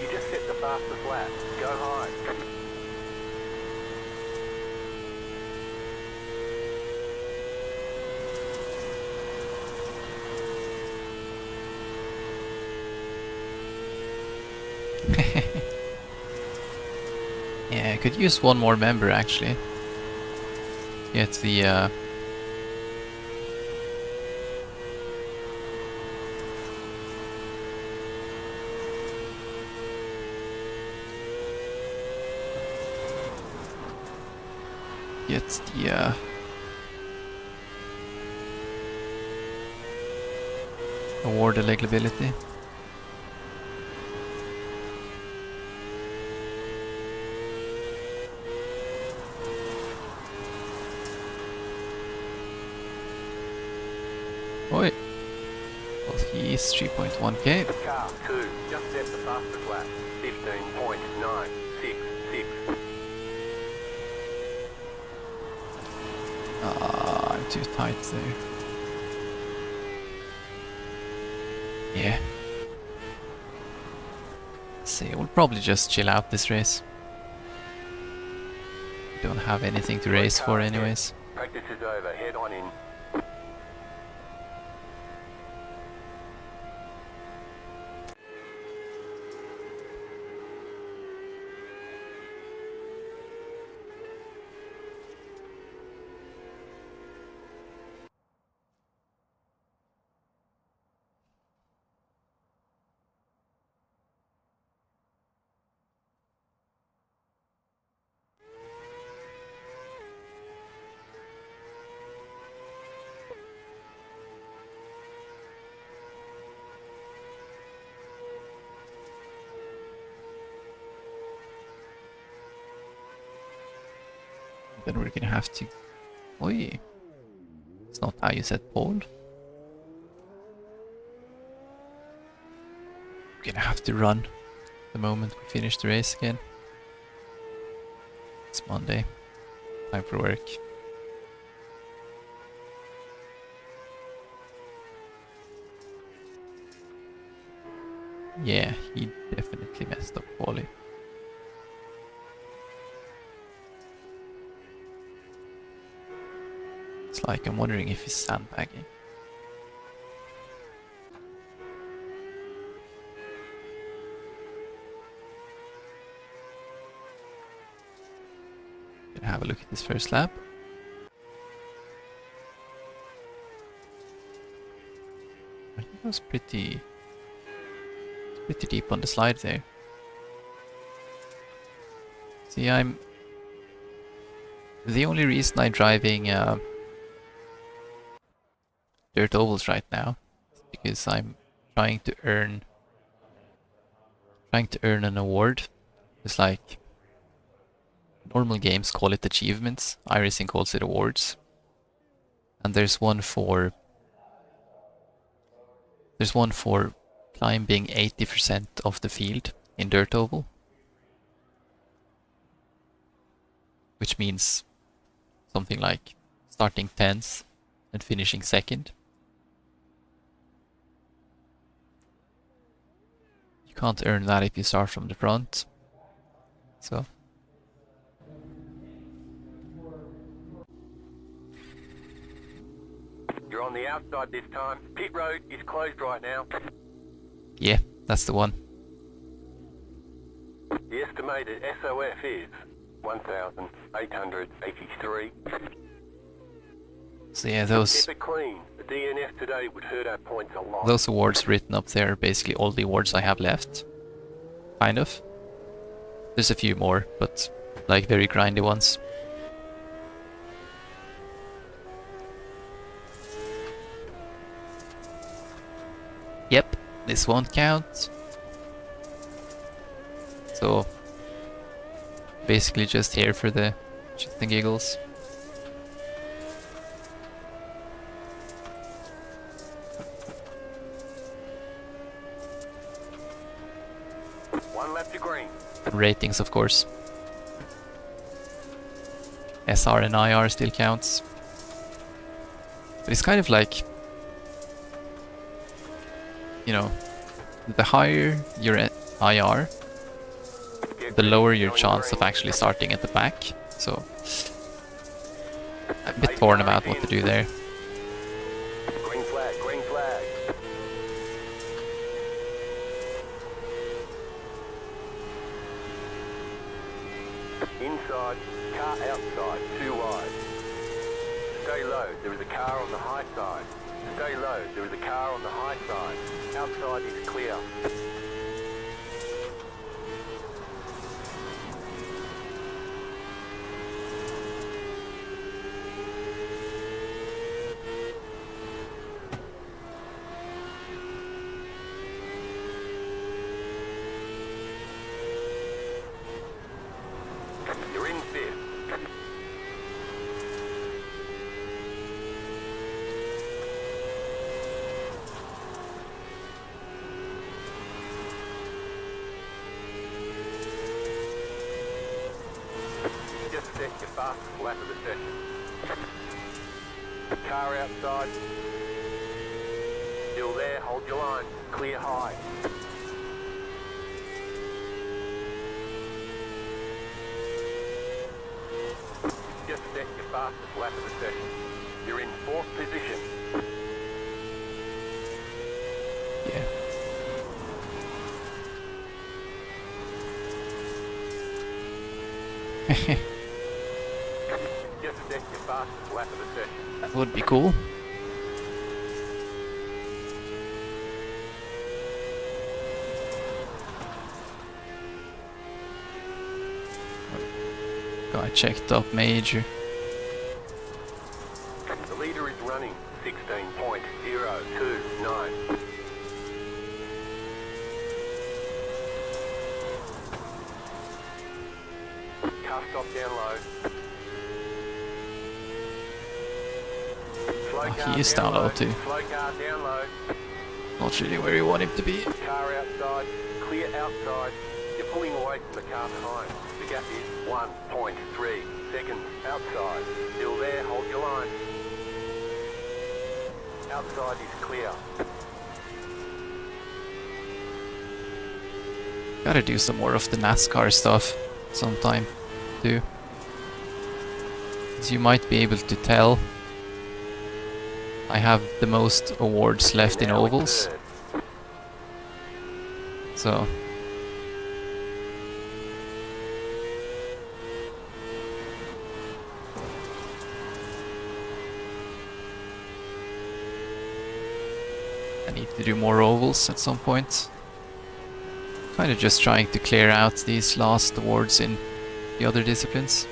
You just set the fastest lap. Go high. Yeah, I could use one more member actually. Get the award eligibility. Oi. Well, he's 3.1k. The car 2 just set the fastest lap. 15.966. Ah, I'm too tight there. Yeah. See, we'll probably just chill out this race. We don't have anything to race for anyways. Practice is over. Head on in. Then we're gonna have to... Oi. It's not how you set pole. We're gonna have to run the moment we finish the race again. It's Monday. Time for work. Yeah, he definitely messed up quali. It's like I'm wondering if he's sandbagging. Gonna have a look at this first lap. I think it was pretty deep on the slide there. See, the only reason I'm driving dirt ovals right now is because I'm trying to earn an award. It's like normal games call it achievements, iRacing calls it awards. And there's one for climbing 80% of the field in dirt oval, which means something like starting 10th and finishing 2nd. You can't earn that if you start from the front. So You're on the outside this time. Pit road is closed right now. Yeah, that's the one. The estimated SOF is 1,883. So yeah, Keep those it clean. The DNF today would hurt our points a lot. awards written up there are basically all the awards I have left. Kind of. There's a few more, but like very grindy ones. Yep, this won't count. So basically just here for the shits and giggles. One lap to green. And ratings, of course. SR and IR still counts. But it's kind of like, you know, the higher your IR, the lower your chance of actually starting at the back. So I'm a bit torn about what to do there. Green flag, green flag. Inside, car outside, too wide. Stay low, there is a car on the high side. Stay low, there is a car on the high side. Outside is clear. You're in fifth. Just set your fastest lap of the session. Car outside. Still there, hold your line. Clear high. Just set your fastest lap of the session. You're in fourth position. Yeah. Just set your fastest lap of the session. That would be cool. Guy checked up major. The leader is running 16.029. Car stop down low. Slow Oh, car he is down low too. Slow car down low. Not really where you want him to be. Car outside. Clear outside. You're pulling away from the car behind. The gap is 1.3 seconds outside. Still there, hold your line. Outside is clear. Gotta do some more of the NASCAR stuff sometime too. As you might be able to tell, I have the most awards left in Now ovals. third. So I need to do more ovals at some point. Kind of just trying to clear out these last awards in the other disciplines.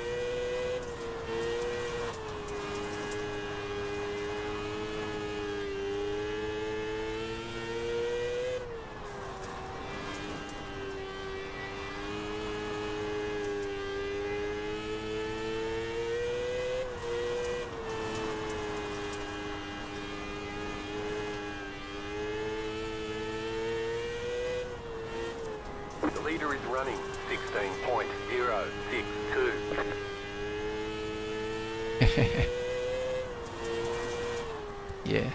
The leader is running 16.062. Yeah.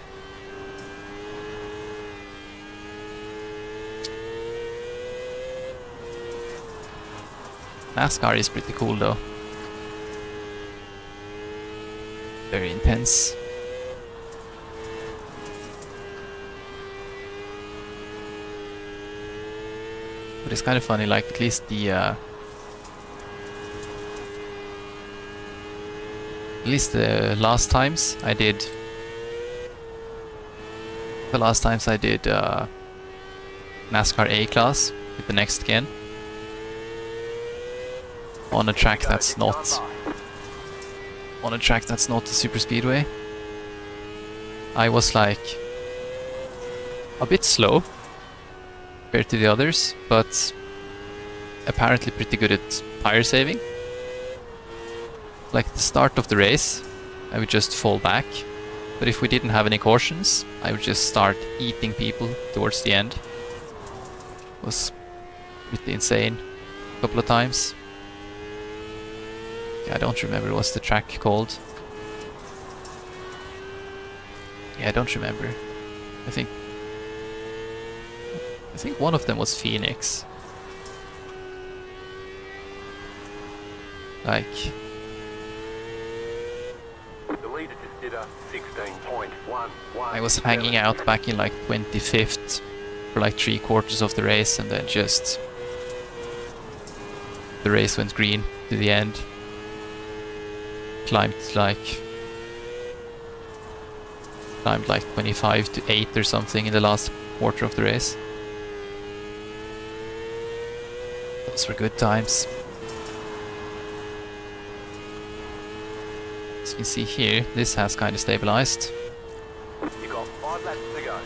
NASCAR is pretty cool though. Very intense. But it's kind of funny, like at least the last times I did NASCAR A class with the next gen on a track that's not a super speedway. I was like a bit slow compared to the others, but apparently pretty good at tire saving. Like the start of the race, I would just fall back, but if we didn't have any cautions, I would just start eating people towards the end. It was pretty insane a couple of times. Yeah, I don't remember what's the track called. Yeah, I don't remember. I think one of them was Phoenix. Like, The leader just did a 16.11. I was hanging out back in like 25th for like 3/4 of the race, and then just the race went green to the end. Climbed like 25 to 8 or something in the last quarter of the race. Those were good times. As you can see here, this has kind of stabilized. You got 5 laps to go.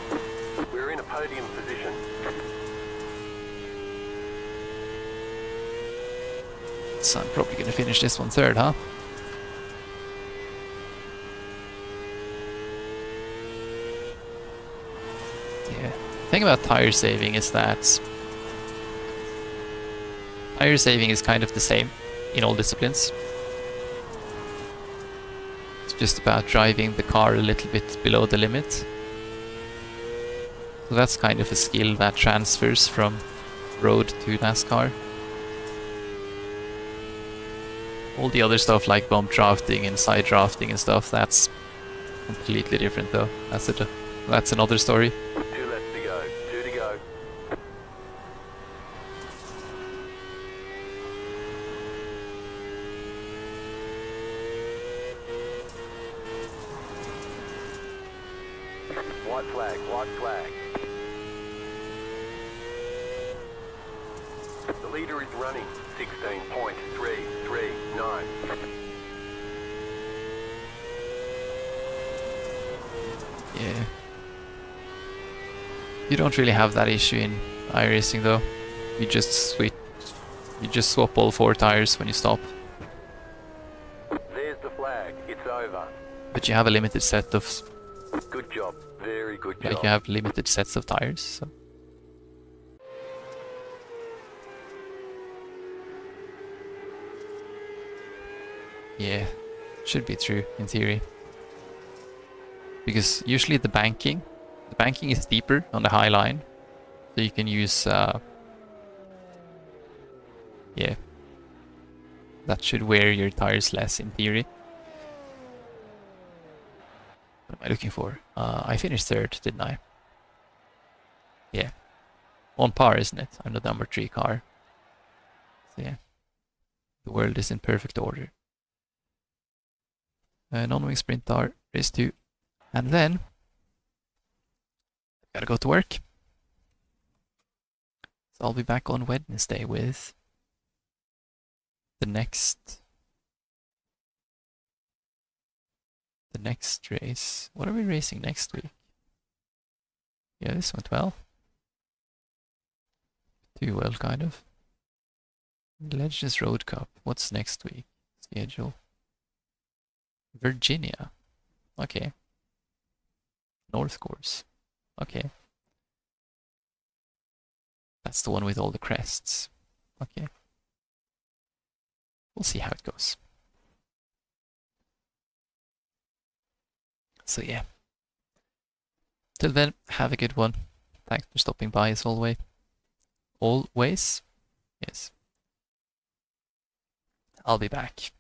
We're in a podium position. So I'm probably going to finish this one third, huh? Yeah. The thing about tire saving is that tire saving is kind of the same in all disciplines. It's just about driving the car a little bit below the limit. So that's kind of a skill that transfers from road to NASCAR. All the other stuff like bump drafting and side drafting and stuff, that's completely different though. That's another story. 2 laps to go. 2 to go. White flag, white flag. The leader is running 16.339. Yeah. You don't really have that issue in iRacing though. You just swap all 4 tires when you stop. There's the flag. It's over. But you have a limited set of Good job. Very good job. like you have limited sets of tires, so yeah, should be true in theory. Because usually the banking is deeper on the high line, so you can use yeah, that should wear your tires less in theory. What am I looking for? I finished third, didn't I? Yeah, on par, isn't it? I'm the number 3 car. So yeah, the world is in perfect order. Non-wing sprint car, race 2. And then, gotta go to work. So I'll be back on Wednesday with the next race. What are we racing next week? Yeah, this went well. Too well, kind of. Legends Road Cup. What's next week? Schedule. Virginia. Okay. North Course. Okay. That's the one with all the crests. Okay. We'll see how it goes. So yeah. Till then, have a good one. Thanks for stopping by as always. Always? Yes. I'll be back.